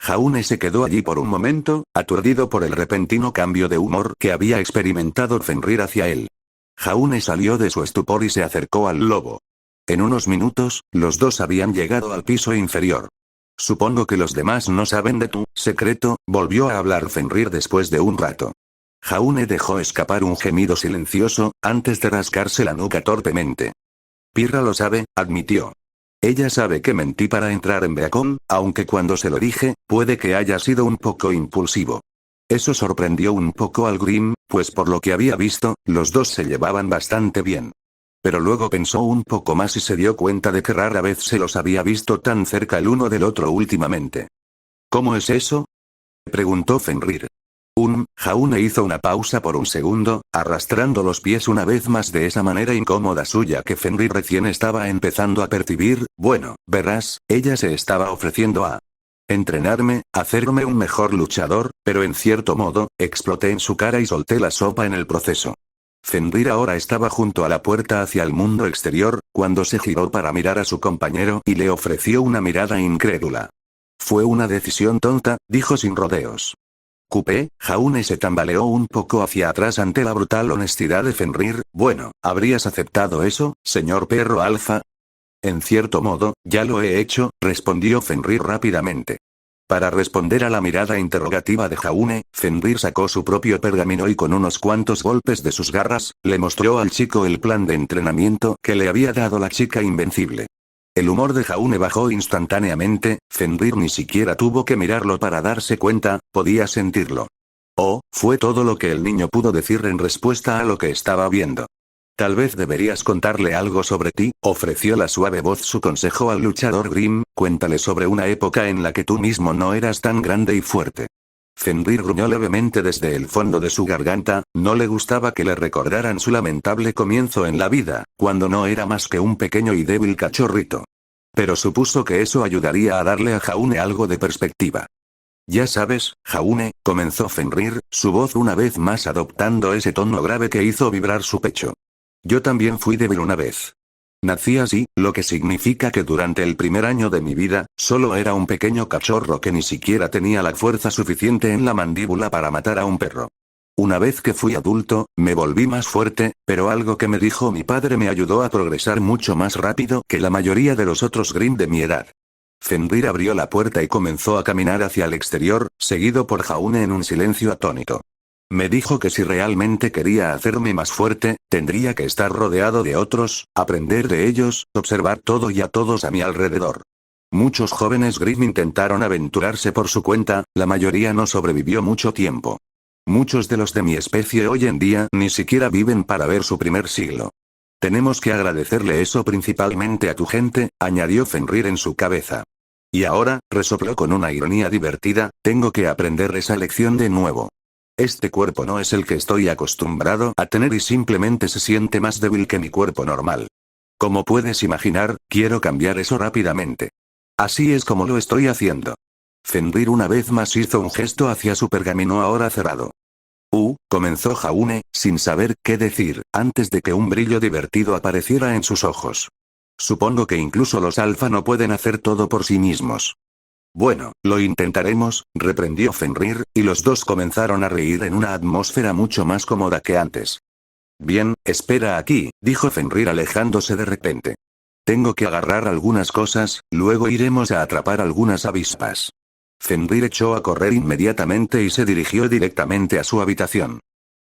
Jaune se quedó allí por un momento, aturdido por el repentino cambio de humor que había experimentado Fenrir hacia él. Jaune salió de su estupor y se acercó al lobo. En unos minutos, los dos habían llegado al piso inferior. Supongo que los demás no saben de tu secreto, volvió a hablar Fenrir después de un rato. Jaune dejó escapar un gemido silencioso, antes de rascarse la nuca torpemente. Pirra lo sabe, admitió. Ella sabe que mentí para entrar en Beacon, aunque cuando se lo dije, puede que haya sido un poco impulsivo. Eso sorprendió un poco al Grimm, pues por lo que había visto, los dos se llevaban bastante bien. Pero luego pensó un poco más y se dio cuenta de que rara vez se los había visto tan cerca el uno del otro últimamente. ¿Cómo es eso? Preguntó Fenrir. Jaune hizo una pausa por un segundo, arrastrando los pies una vez más de esa manera incómoda suya que Fenrir recién estaba empezando a percibir. Bueno, verás, ella se estaba ofreciendo a entrenarme, hacerme un mejor luchador, pero en cierto modo, exploté en su cara y solté la sopa en el proceso. Fenrir ahora estaba junto a la puerta hacia el mundo exterior, cuando se giró para mirar a su compañero y le ofreció una mirada incrédula. Fue una decisión tonta, dijo sin rodeos. Cupé, Jaune se tambaleó un poco hacia atrás ante la brutal honestidad de Fenrir. Bueno, ¿habrías aceptado eso, señor perro alfa? En cierto modo, ya lo he hecho, respondió Fenrir rápidamente. Para responder a la mirada interrogativa de Jaune, Fenrir sacó su propio pergamino y con unos cuantos golpes de sus garras, le mostró al chico el plan de entrenamiento que le había dado la chica invencible. El humor de Jaune bajó instantáneamente, Fenrir ni siquiera tuvo que mirarlo para darse cuenta, podía sentirlo. Oh, fue todo lo que el niño pudo decir en respuesta a lo que estaba viendo. Tal vez deberías contarle algo sobre ti, ofreció la suave voz su consejo al luchador Grimm, cuéntale sobre una época en la que tú mismo no eras tan grande y fuerte. Fenrir gruñó levemente desde el fondo de su garganta, no le gustaba que le recordaran su lamentable comienzo en la vida, cuando no era más que un pequeño y débil cachorrito. Pero supuso que eso ayudaría a darle a Jaune algo de perspectiva. Ya sabes, Jaune, comenzó Fenrir, su voz una vez más adoptando ese tono grave que hizo vibrar su pecho. Yo también fui débil una vez. Nací así, lo que significa que durante el primer año de mi vida, solo era un pequeño cachorro que ni siquiera tenía la fuerza suficiente en la mandíbula para matar a un perro. Una vez que fui adulto, me volví más fuerte, pero algo que me dijo mi padre me ayudó a progresar mucho más rápido que la mayoría de los otros Grimm de mi edad. Fenrir abrió la puerta y comenzó a caminar hacia el exterior, seguido por Jaune en un silencio atónito. Me dijo que si realmente quería hacerme más fuerte, tendría que estar rodeado de otros, aprender de ellos, observar todo y a todos a mi alrededor. Muchos jóvenes Grimm intentaron aventurarse por su cuenta, la mayoría no sobrevivió mucho tiempo. Muchos de los de mi especie hoy en día ni siquiera viven para ver su primer siglo. Tenemos que agradecerle eso principalmente a tu gente, añadió Fenrir en su cabeza. Y ahora, resopló con una ironía divertida, tengo que aprender esa lección de nuevo. Este cuerpo no es el que estoy acostumbrado a tener y simplemente se siente más débil que mi cuerpo normal. Como puedes imaginar, quiero cambiar eso rápidamente. Así es como lo estoy haciendo. Fenrir una vez más hizo un gesto hacia su pergamino ahora cerrado. Comenzó Jaune, sin saber qué decir, antes de que un brillo divertido apareciera en sus ojos. Supongo que incluso los alfa no pueden hacer todo por sí mismos. Bueno, lo intentaremos, reprendió Fenrir, y los dos comenzaron a reír en una atmósfera mucho más cómoda que antes. Bien, espera aquí, dijo Fenrir alejándose de repente. Tengo que agarrar algunas cosas, luego iremos a atrapar algunas avispas. Fenrir echó a correr inmediatamente y se dirigió directamente a su habitación.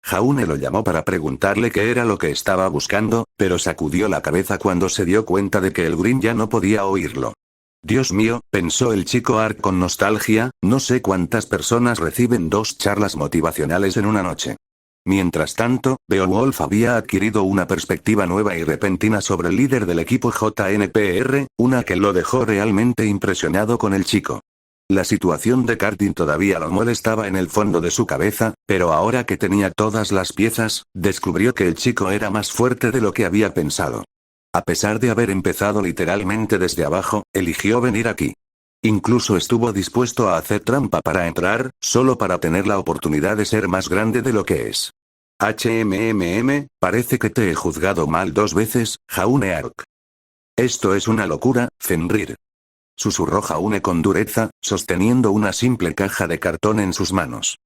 Jaune lo llamó para preguntarle qué era lo que estaba buscando, pero sacudió la cabeza cuando se dio cuenta de que el Grimm ya no podía oírlo. Dios mío, pensó el chico Ark con nostalgia, no sé cuántas personas reciben 2 charlas motivacionales en una noche. Mientras tanto, Beowulf había adquirido una perspectiva nueva y repentina sobre el líder del equipo JNPR, una que lo dejó realmente impresionado con el chico. La situación de Kartin todavía lo molestaba en el fondo de su cabeza, pero ahora que tenía todas las piezas, descubrió que el chico era más fuerte de lo que había pensado. A pesar de haber empezado literalmente desde abajo, eligió venir aquí. Incluso estuvo dispuesto a hacer trampa para entrar, solo para tener la oportunidad de ser más grande de lo que es. Parece que te he juzgado mal 2 veces, Jaune Ark. Esto es una locura, Fenrir. Susurró Jaune con dureza, sosteniendo una simple caja de cartón en sus manos.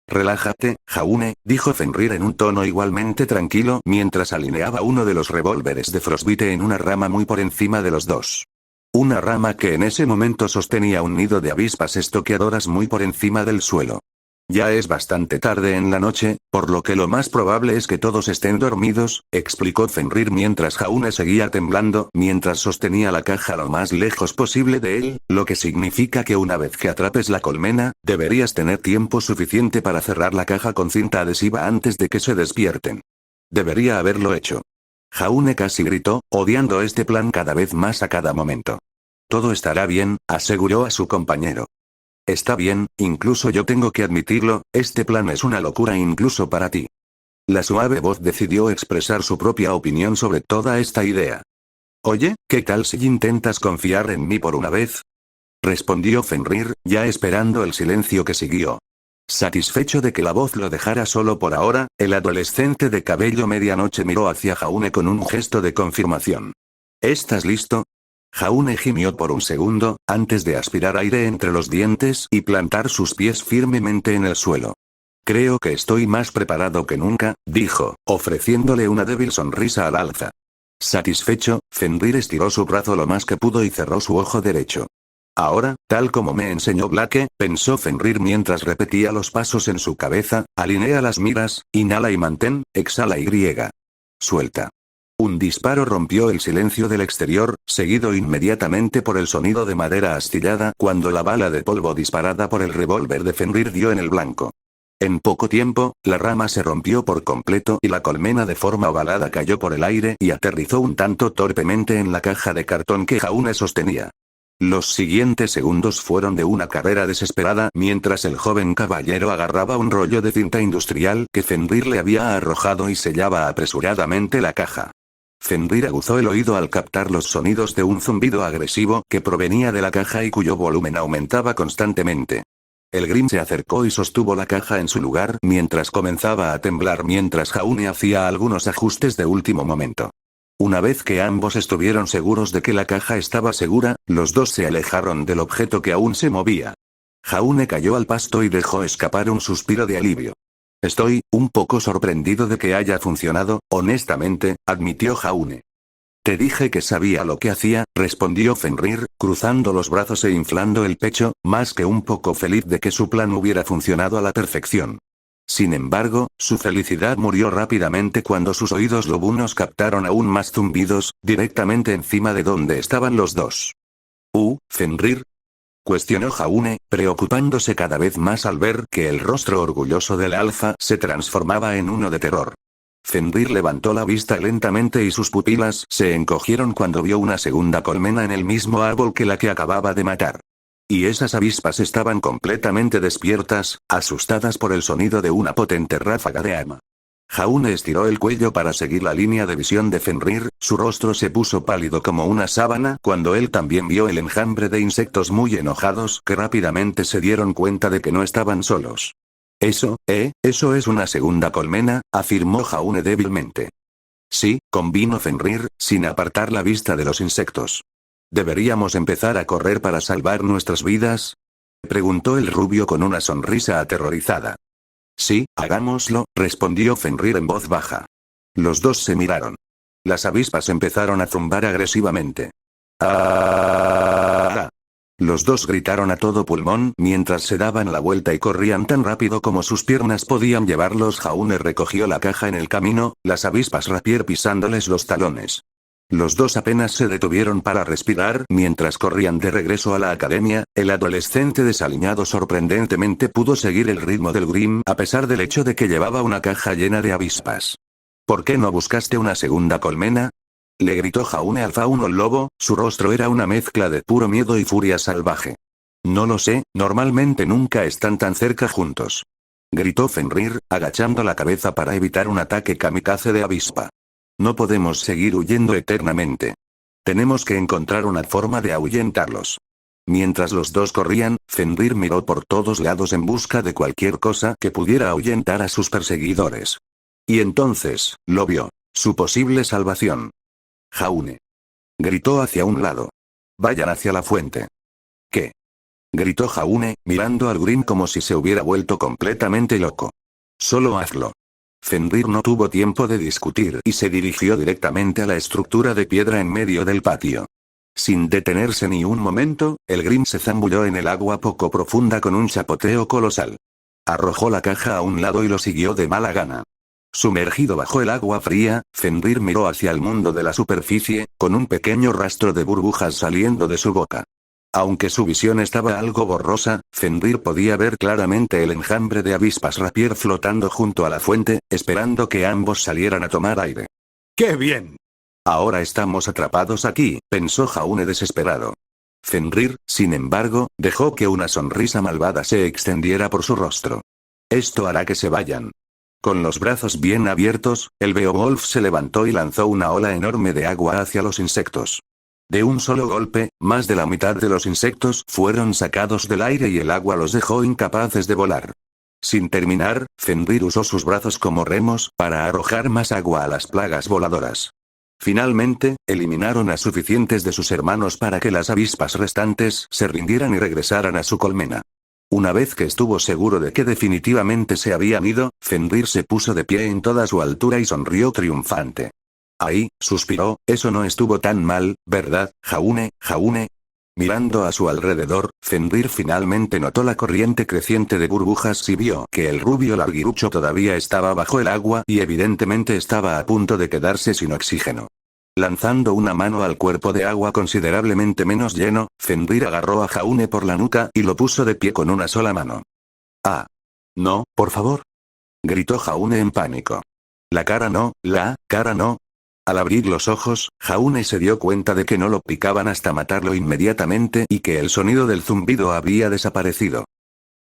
Relájate, Jaune, dijo Fenrir en un tono igualmente tranquilo mientras alineaba uno de los revólveres de Frostbite en una rama muy por encima de los dos. Una rama que en ese momento sostenía un nido de avispas estoqueadoras muy por encima del suelo. Ya es bastante tarde en la noche, por lo que lo más probable es que todos estén dormidos, explicó Fenrir mientras Jaune seguía temblando mientras sostenía la caja lo más lejos posible de él, lo que significa que una vez que atrapes la colmena, deberías tener tiempo suficiente para cerrar la caja con cinta adhesiva antes de que se despierten. Debería haberlo hecho. Jaune casi gritó, odiando este plan cada vez más a cada momento. Todo estará bien, aseguró a su compañero. Está bien, incluso yo tengo que admitirlo, este plan es una locura incluso para ti. La suave voz decidió expresar su propia opinión sobre toda esta idea. Oye, ¿qué tal si intentas confiar en mí por una vez? Respondió Fenrir, ya esperando el silencio que siguió. Satisfecho de que la voz lo dejara solo por ahora, el adolescente de cabello medianoche miró hacia Jaune con un gesto de confirmación. ¿Estás listo? Jaune gimió por un segundo, antes de aspirar aire entre los dientes y plantar sus pies firmemente en el suelo. Creo que estoy más preparado que nunca, dijo, ofreciéndole una débil sonrisa al alza. Satisfecho, Fenrir estiró su brazo lo más que pudo y cerró su ojo derecho. Ahora, tal como me enseñó Blake, pensó Fenrir mientras repetía los pasos en su cabeza, alinea las miras, inhala y mantén, exhala y griega. Suelta. Un disparo rompió el silencio del exterior, seguido inmediatamente por el sonido de madera astillada cuando la bala de polvo disparada por el revólver de Fenrir dio en el blanco. En poco tiempo, la rama se rompió por completo y la colmena de forma ovalada cayó por el aire y aterrizó un tanto torpemente en la caja de cartón que Jaune sostenía. Los siguientes segundos fueron de una carrera desesperada mientras el joven caballero agarraba un rollo de cinta industrial que Fenrir le había arrojado y sellaba apresuradamente la caja. Fenrir aguzó el oído al captar los sonidos de un zumbido agresivo que provenía de la caja y cuyo volumen aumentaba constantemente. El Grimm se acercó y sostuvo la caja en su lugar mientras comenzaba a temblar mientras Jaune hacía algunos ajustes de último momento. Una vez que ambos estuvieron seguros de que la caja estaba segura, los dos se alejaron del objeto que aún se movía. Jaune cayó al pasto y dejó escapar un suspiro de alivio. Estoy un poco sorprendido de que haya funcionado, honestamente, admitió Jaune. Te dije que sabía lo que hacía, respondió Fenrir, cruzando los brazos e inflando el pecho, más que un poco feliz de que su plan hubiera funcionado a la perfección. Sin embargo, su felicidad murió rápidamente cuando sus oídos lobunos captaron aún más zumbidos, directamente encima de donde estaban los dos. ¿Fenrir? Cuestionó Jaune, preocupándose cada vez más al ver que el rostro orgulloso del alfa se transformaba en uno de terror. Fenrir levantó la vista lentamente y sus pupilas se encogieron cuando vio una segunda colmena en el mismo árbol que la que acababa de matar. Y esas avispas estaban completamente despiertas, asustadas por el sonido de una potente ráfaga de arma. Jaune estiró el cuello para seguir la línea de visión de Fenrir, su rostro se puso pálido como una sábana cuando él también vio el enjambre de insectos muy enojados que rápidamente se dieron cuenta de que no estaban solos. Eso es una segunda colmena, afirmó Jaune débilmente. Sí, convino Fenrir, sin apartar la vista de los insectos. ¿Deberíamos empezar a correr para salvar nuestras vidas? Preguntó el rubio con una sonrisa aterrorizada. Sí, hagámoslo, respondió Fenrir en voz baja. Los dos se miraron. Las avispas empezaron a zumbar agresivamente. ¡Ah! Los dos gritaron a todo pulmón mientras se daban la vuelta y corrían tan rápido como sus piernas podían llevarlos. Jaune recogió la caja en el camino, las avispas rapier pisándoles los talones. Los dos apenas se detuvieron para respirar mientras corrían de regreso a la academia. El adolescente desaliñado sorprendentemente pudo seguir el ritmo del Grim a pesar del hecho de que llevaba una caja llena de avispas. ¿Por qué no buscaste una segunda colmena? Le gritó Jaune al fauno lobo, su rostro era una mezcla de puro miedo y furia salvaje. No lo sé, normalmente nunca están tan cerca juntos. Gritó Fenrir, agachando la cabeza para evitar un ataque kamikaze de avispa. No podemos seguir huyendo eternamente. Tenemos que encontrar una forma de ahuyentarlos. Mientras los dos corrían, Fenrir miró por todos lados en busca de cualquier cosa que pudiera ahuyentar a sus perseguidores. Y entonces, lo vio. Su posible salvación. Jaune. Gritó hacia un lado. Vayan hacia la fuente. ¿Qué? Gritó Jaune, mirando al Grim como si se hubiera vuelto completamente loco. Solo hazlo. Fenrir no tuvo tiempo de discutir y se dirigió directamente a la estructura de piedra en medio del patio. Sin detenerse ni un momento, el Grim se zambulló en el agua poco profunda con un chapoteo colosal. Arrojó la caja a un lado y lo siguió de mala gana. Sumergido bajo el agua fría, Fenrir miró hacia el mundo de la superficie, con un pequeño rastro de burbujas saliendo de su boca. Aunque su visión estaba algo borrosa, Fenrir podía ver claramente el enjambre de avispas rapier flotando junto a la fuente, esperando que ambos salieran a tomar aire. ¡Qué bien! Ahora estamos atrapados aquí, pensó Jaune desesperado. Fenrir, sin embargo, dejó que una sonrisa malvada se extendiera por su rostro. Esto hará que se vayan. Con los brazos bien abiertos, el Beowulf se levantó y lanzó una ola enorme de agua hacia los insectos. De un solo golpe, más de la mitad de los insectos fueron sacados del aire y el agua los dejó incapaces de volar. Sin terminar, Fenrir usó sus brazos como remos para arrojar más agua a las plagas voladoras. Finalmente, eliminaron a suficientes de sus hermanos para que las avispas restantes se rindieran y regresaran a su colmena. Una vez que estuvo seguro de que definitivamente se habían ido, Fenrir se puso de pie en toda su altura y sonrió triunfante. Ahí, suspiró, eso no estuvo tan mal, ¿verdad, Jaune? Mirando a su alrededor, Fenrir finalmente notó la corriente creciente de burbujas y vio que el rubio larguirucho todavía estaba bajo el agua y evidentemente estaba a punto de quedarse sin oxígeno. Lanzando una mano al cuerpo de agua considerablemente menos lleno, Fenrir agarró a Jaune por la nuca y lo puso de pie con una sola mano. ¡Ah! No, por favor. Gritó Jaune en pánico. La cara no. Al abrir los ojos, Jaune se dio cuenta de que no lo picaban hasta matarlo inmediatamente y que el sonido del zumbido había desaparecido.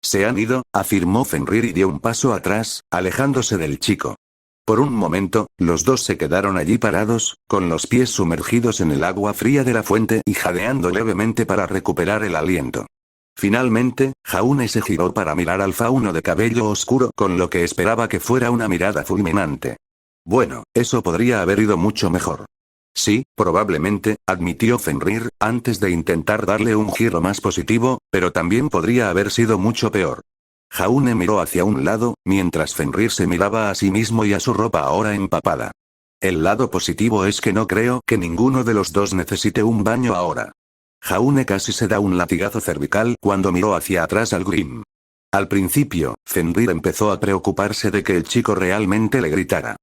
Se han ido, afirmó Fenrir y dio un paso atrás, alejándose del chico. Por un momento, los dos se quedaron allí parados, con los pies sumergidos en el agua fría de la fuente y jadeando levemente para recuperar el aliento. Finalmente, Jaune se giró para mirar al fauno de cabello oscuro con lo que esperaba que fuera una mirada fulminante. Bueno, eso podría haber ido mucho mejor. Sí, probablemente, admitió Fenrir, antes de intentar darle un giro más positivo, pero también podría haber sido mucho peor. Jaune miró hacia un lado, mientras Fenrir se miraba a sí mismo y a su ropa ahora empapada. El lado positivo es que no creo que ninguno de los dos necesite un baño ahora. Jaune casi se da un latigazo cervical cuando miró hacia atrás al Grim. Al principio, Fenrir empezó a preocuparse de que el chico realmente le gritara.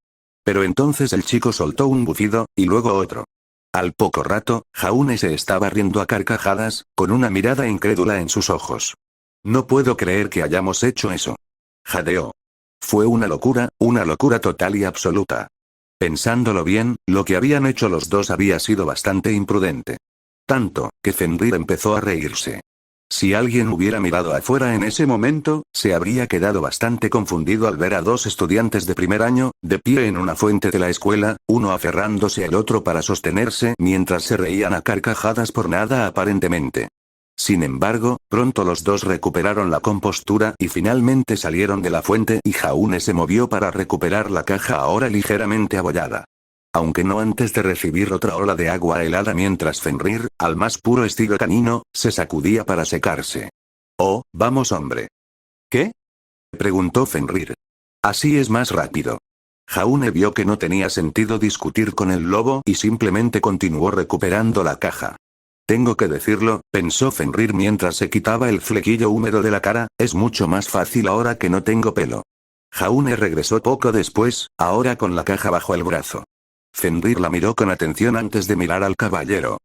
Pero entonces el chico soltó un bufido, y luego otro. Al poco rato, Jaune se estaba riendo a carcajadas, con una mirada incrédula en sus ojos. No puedo creer que hayamos hecho eso. Jadeó. Fue una locura total y absoluta. Pensándolo bien, lo que habían hecho los dos había sido bastante imprudente. Tanto, que Fenrir empezó a reírse. Si alguien hubiera mirado afuera en ese momento, se habría quedado bastante confundido al ver a dos estudiantes de primer año, de pie en una fuente de la escuela, uno aferrándose al otro para sostenerse mientras se reían a carcajadas por nada aparentemente. Sin embargo, pronto los dos recuperaron la compostura y finalmente salieron de la fuente y Jaune se movió para recuperar la caja ahora ligeramente abollada. Aunque no antes de recibir otra ola de agua helada mientras Fenrir, al más puro estilo canino, se sacudía para secarse. Oh, vamos hombre. ¿Qué? Preguntó Fenrir. Así es más rápido. Jaune vio que no tenía sentido discutir con el lobo y simplemente continuó recuperando la caja. Tengo que decirlo, pensó Fenrir mientras se quitaba el flequillo húmedo de la cara, es mucho más fácil ahora que no tengo pelo. Jaune regresó poco después, ahora con la caja bajo el brazo. Fenrir la miró con atención antes de mirar al caballero.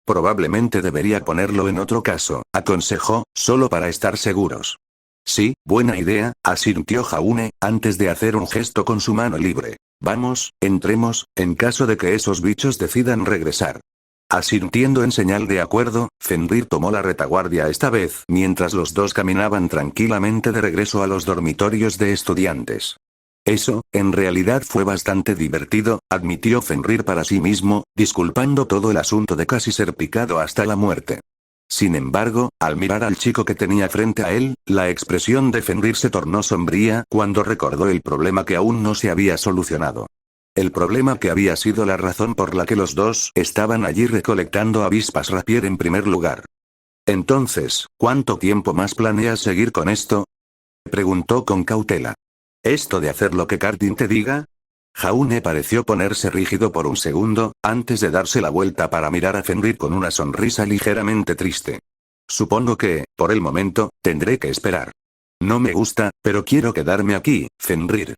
Probablemente debería ponerlo en otro caso, aconsejó, solo para estar seguros. Sí, buena idea, asintió Jaune, antes de hacer un gesto con su mano libre. Vamos, entremos, en caso de que esos bichos decidan regresar. Asintiendo en señal de acuerdo, Fenrir tomó la retaguardia esta vez, mientras los dos caminaban tranquilamente de regreso a los dormitorios de estudiantes. Eso, en realidad fue bastante divertido, admitió Fenrir para sí mismo, disculpando todo el asunto de casi ser picado hasta la muerte. Sin embargo, al mirar al chico que tenía frente a él, la expresión de Fenrir se tornó sombría cuando recordó el problema que aún no se había solucionado. El problema que había sido la razón por la que los dos estaban allí recolectando avispas rapier en primer lugar. Entonces, ¿cuánto tiempo más planeas seguir con esto? Preguntó con cautela. ¿Esto de hacer lo que Cardin te diga? Jaune pareció ponerse rígido por un segundo, antes de darse la vuelta para mirar a Fenrir con una sonrisa ligeramente triste. Supongo que, por el momento, tendré que esperar. No me gusta, pero quiero quedarme aquí, Fenrir.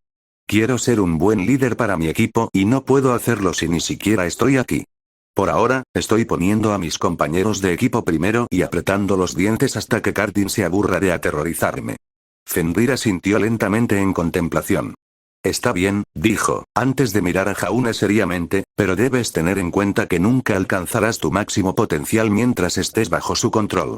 Quiero ser un buen líder para mi equipo y no puedo hacerlo si ni siquiera estoy aquí. Por ahora, estoy poniendo a mis compañeros de equipo primero y apretando los dientes hasta que Cardin se aburra de aterrorizarme. Fenrir asintió lentamente en contemplación. Está bien, dijo, antes de mirar a Jaune seriamente, pero debes tener en cuenta que nunca alcanzarás tu máximo potencial mientras estés bajo su control.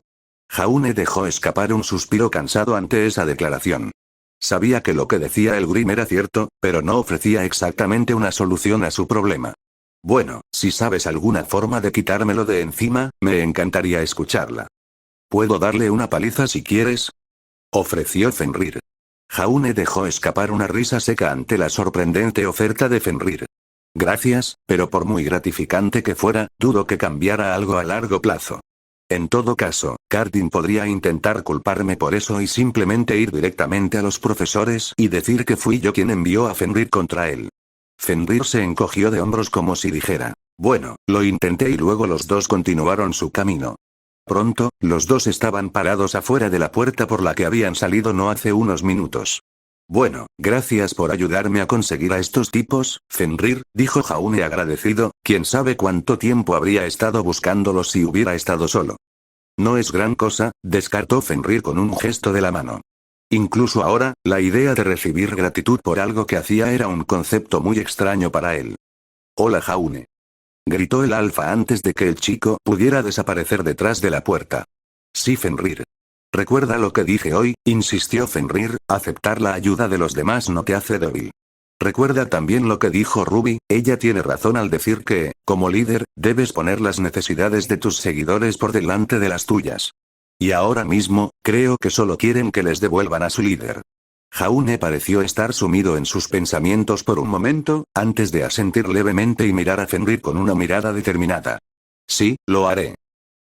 Jaune dejó escapar un suspiro cansado ante esa declaración. Sabía que lo que decía el Grim era cierto, pero no ofrecía exactamente una solución a su problema. Bueno, si sabes alguna forma de quitármelo de encima, me encantaría escucharla. ¿Puedo darle una paliza si quieres?, ofreció Fenrir. Jaune dejó escapar una risa seca ante la sorprendente oferta de Fenrir. Gracias, pero por muy gratificante que fuera, dudo que cambiara algo a largo plazo. En todo caso, Cardin podría intentar culparme por eso y simplemente ir directamente a los profesores y decir que fui yo quien envió a Fenrir contra él. Fenrir se encogió de hombros como si dijera, bueno, lo intenté y luego los dos continuaron su camino. Pronto, los dos estaban parados afuera de la puerta por la que habían salido no hace unos minutos. Bueno, gracias por ayudarme a conseguir a estos tipos, Fenrir, dijo Jaune agradecido, quién sabe cuánto tiempo habría estado buscándolos si hubiera estado solo. No es gran cosa, descartó Fenrir con un gesto de la mano. Incluso ahora, la idea de recibir gratitud por algo que hacía era un concepto muy extraño para él. Hola Jaune. Gritó el alfa antes de que el chico pudiera desaparecer detrás de la puerta. Sí, Fenrir. Recuerda lo que dije hoy, insistió Fenrir, aceptar la ayuda de los demás no te hace débil. Recuerda también lo que dijo Ruby, ella tiene razón al decir que, como líder, debes poner las necesidades de tus seguidores por delante de las tuyas. Y ahora mismo, creo que solo quieren que les devuelvan a su líder. Jaune pareció estar sumido en sus pensamientos por un momento, antes de asentir levemente y mirar a Fenrir con una mirada determinada. Sí, lo haré.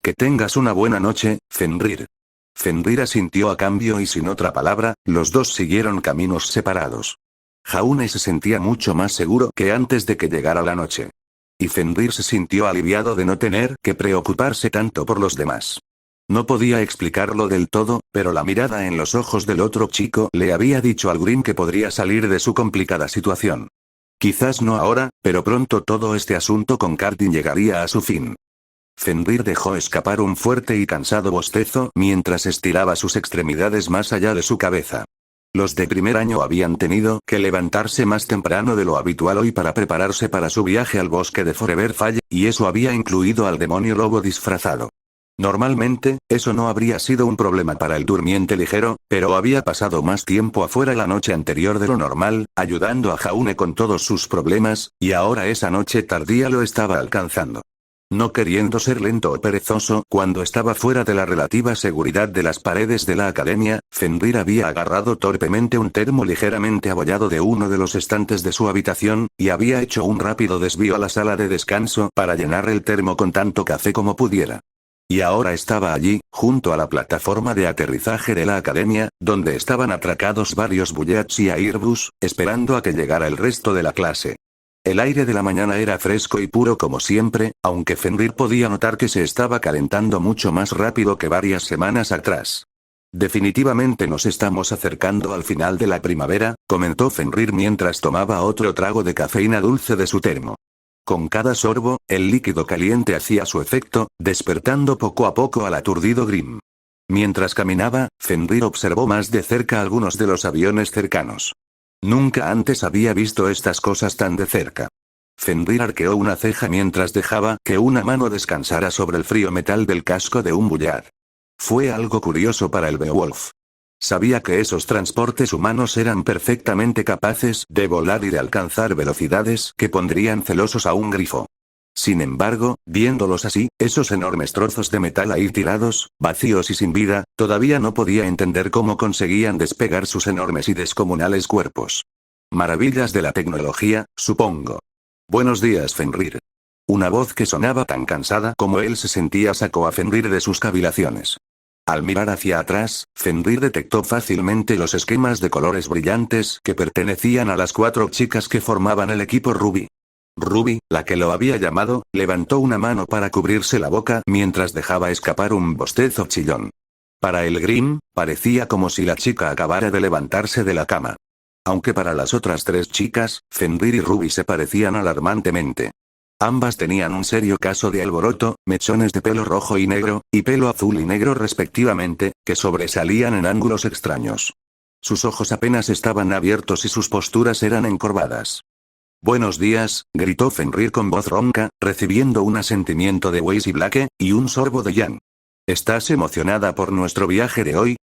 Que tengas una buena noche, Fenrir. Fenrir asintió a cambio y sin otra palabra, los dos siguieron caminos separados. Jaune se sentía mucho más seguro que antes de que llegara la noche. Y Fenrir se sintió aliviado de no tener que preocuparse tanto por los demás. No podía explicarlo del todo, pero la mirada en los ojos del otro chico le había dicho al Green que podría salir de su complicada situación. Quizás no ahora, pero pronto todo este asunto con Cardin llegaría a su fin. Fenrir dejó escapar un fuerte y cansado bostezo mientras estiraba sus extremidades más allá de su cabeza. Los de primer año habían tenido que levantarse más temprano de lo habitual hoy para prepararse para su viaje al bosque de Forever Fall, y eso había incluido al demonio lobo disfrazado. Normalmente, eso no habría sido un problema para el durmiente ligero, pero había pasado más tiempo afuera la noche anterior de lo normal, ayudando a Jaune con todos sus problemas, y ahora esa noche tardía lo estaba alcanzando. No queriendo ser lento o perezoso, cuando estaba fuera de la relativa seguridad de las paredes de la academia, Fenrir había agarrado torpemente un termo ligeramente abollado de uno de los estantes de su habitación, y había hecho un rápido desvío a la sala de descanso para llenar el termo con tanto café como pudiera. Y ahora estaba allí, junto a la plataforma de aterrizaje de la academia, donde estaban atracados varios Bullets y Airbus, esperando a que llegara el resto de la clase. El aire de la mañana era fresco y puro como siempre, aunque Fenrir podía notar que se estaba calentando mucho más rápido que varias semanas atrás. Definitivamente nos estamos acercando al final de la primavera, comentó Fenrir mientras tomaba otro trago de cafeína dulce de su termo. Con cada sorbo, el líquido caliente hacía su efecto, despertando poco a poco al aturdido Grimm. Mientras caminaba, Fenrir observó más de cerca algunos de los aviones cercanos. Nunca antes había visto estas cosas tan de cerca. Fenrir arqueó una ceja mientras dejaba que una mano descansara sobre el frío metal del casco de un Bullard. Fue algo curioso para el Beowulf. Sabía que esos transportes humanos eran perfectamente capaces de volar y de alcanzar velocidades que pondrían celosos a un grifo. Sin embargo, viéndolos así, esos enormes trozos de metal ahí tirados, vacíos y sin vida, todavía no podía entender cómo conseguían despegar sus enormes y descomunales cuerpos. Maravillas de la tecnología, supongo. Buenos días, Fenrir. Una voz que sonaba tan cansada como él se sentía sacó a Fenrir de sus cavilaciones. Al mirar hacia atrás, Fenrir detectó fácilmente los esquemas de colores brillantes que pertenecían a las 4 chicas que formaban el equipo Ruby. Ruby, la que lo había llamado, levantó una mano para cubrirse la boca mientras dejaba escapar un bostezo chillón. Para el Grimm, parecía como si la chica acabara de levantarse de la cama. Aunque para las otras 3 chicas, Fenrir y Ruby se parecían alarmantemente. Ambas tenían un serio caso de alboroto, mechones de pelo rojo y negro, y pelo azul y negro respectivamente, que sobresalían en ángulos extraños. Sus ojos apenas estaban abiertos y sus posturas eran encorvadas. Buenos días, gritó Fenrir con voz ronca, recibiendo un asentimiento de Weiss y Blake, y un sorbo de Jan. ¿Estás emocionada por nuestro viaje de hoy?,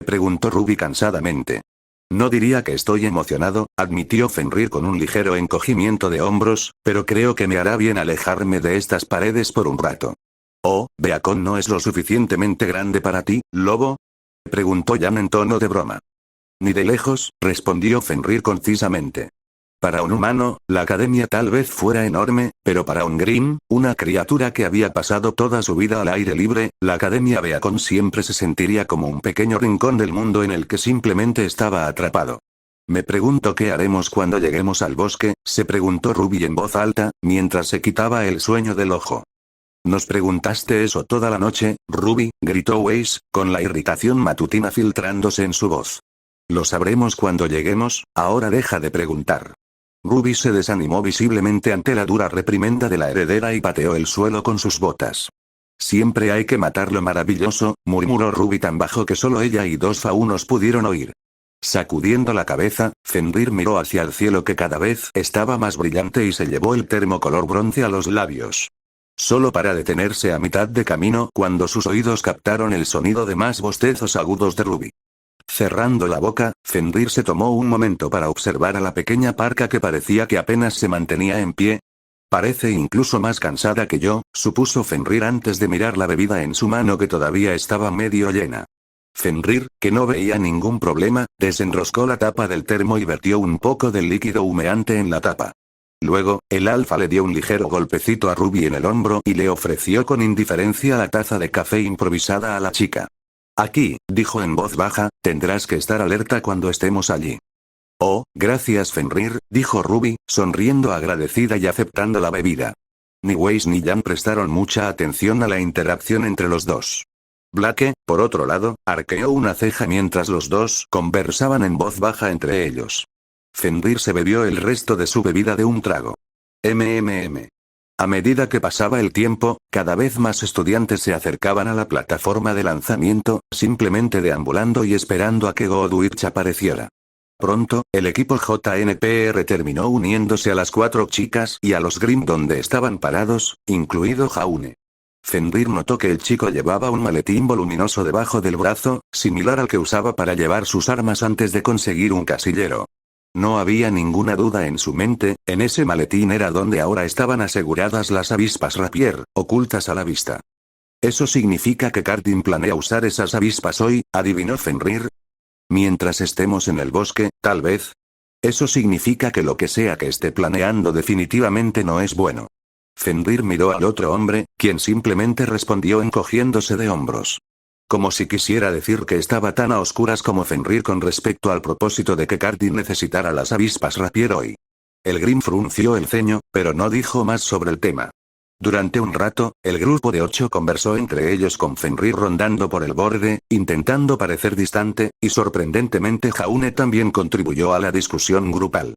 preguntó Ruby cansadamente. No diría que estoy emocionado, admitió Fenrir con un ligero encogimiento de hombros, pero creo que me hará bien alejarme de estas paredes por un rato. Oh, Beacon no es lo suficientemente grande para ti, lobo, preguntó Jan en tono de broma. Ni de lejos, respondió Fenrir concisamente. Para un humano, la academia tal vez fuera enorme, pero para un Grimm, una criatura que había pasado toda su vida al aire libre, la academia Beacon siempre se sentiría como un pequeño rincón del mundo en el que simplemente estaba atrapado. Me pregunto qué haremos cuando lleguemos al bosque, se preguntó Ruby en voz alta, mientras se quitaba el sueño del ojo. ¿Nos preguntaste eso toda la noche, Ruby?, gritó Weiss, con la irritación matutina filtrándose en su voz. Lo sabremos cuando lleguemos, ahora deja de preguntar. Ruby se desanimó visiblemente ante la dura reprimenda de la heredera y pateó el suelo con sus botas. Siempre hay que matar lo maravilloso, murmuró Ruby tan bajo que solo ella y 2 faunos pudieron oír. Sacudiendo la cabeza, Fenrir miró hacia el cielo que cada vez estaba más brillante y se llevó el termo color bronce a los labios. Solo para detenerse a mitad de camino cuando sus oídos captaron el sonido de más bostezos agudos de Ruby. Cerrando la boca, Fenrir se tomó un momento para observar a la pequeña parca que parecía que apenas se mantenía en pie. Parece incluso más cansada que yo, supuso Fenrir antes de mirar la bebida en su mano que todavía estaba medio llena. Fenrir, que no veía ningún problema, desenroscó la tapa del termo y vertió un poco del líquido humeante en la tapa. Luego, el alfa le dio un ligero golpecito a Ruby en el hombro y le ofreció con indiferencia la taza de café improvisada a la chica. Aquí, dijo en voz baja, tendrás que estar alerta cuando estemos allí. Oh, gracias Fenrir, dijo Ruby, sonriendo agradecida y aceptando la bebida. Ni Weiss ni Jan prestaron mucha atención a la interacción entre los dos. Blake, por otro lado, arqueó una ceja mientras los dos conversaban en voz baja entre ellos. Fenrir se bebió el resto de su bebida de un trago. A medida que pasaba el tiempo, cada vez más estudiantes se acercaban a la plataforma de lanzamiento, simplemente deambulando y esperando a que Goodwitch apareciera. Pronto, el equipo JNPR terminó uniéndose a las 4 chicas y a los Grimm donde estaban parados, incluido Jaune. Fenrir notó que el chico llevaba un maletín voluminoso debajo del brazo, similar al que usaba para llevar sus armas antes de conseguir un casillero. No había ninguna duda en su mente, en ese maletín era donde ahora estaban aseguradas las avispas rapier, ocultas a la vista. ¿Eso significa que Cardin planea usar esas avispas hoy?, adivinó Fenrir. Mientras estemos en el bosque, tal vez. Eso significa que lo que sea que esté planeando definitivamente no es bueno. Fenrir miró al otro hombre, quien simplemente respondió encogiéndose de hombros. Como si quisiera decir que estaba tan a oscuras como Fenrir con respecto al propósito de que Cardin necesitara las avispas rapier hoy. El Grimm frunció el ceño, pero no dijo más sobre el tema. Durante un rato, el grupo de 8 conversó entre ellos con Fenrir rondando por el borde, intentando parecer distante, y sorprendentemente Jaune también contribuyó a la discusión grupal.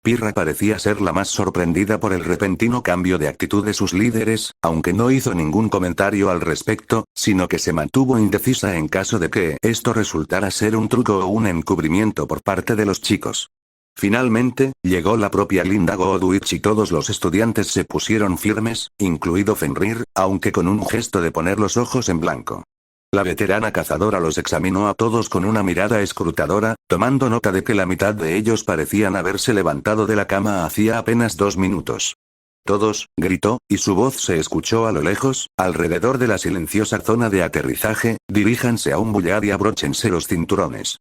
Pirra parecía ser la más sorprendida por el repentino cambio de actitud de sus líderes, aunque no hizo ningún comentario al respecto, sino que se mantuvo indecisa en caso de que esto resultara ser un truco o un encubrimiento por parte de los chicos. Finalmente, llegó la propia Linda Goodwitch y todos los estudiantes se pusieron firmes, incluido Fenrir, aunque con un gesto de poner los ojos en blanco. La veterana cazadora los examinó a todos con una mirada escrutadora, tomando nota de que la mitad de ellos parecían haberse levantado de la cama hacía apenas 2 minutos. Todos, gritó, y su voz se escuchó a lo lejos, alrededor de la silenciosa zona de aterrizaje, diríjanse a un bullar y abróchense los cinturones.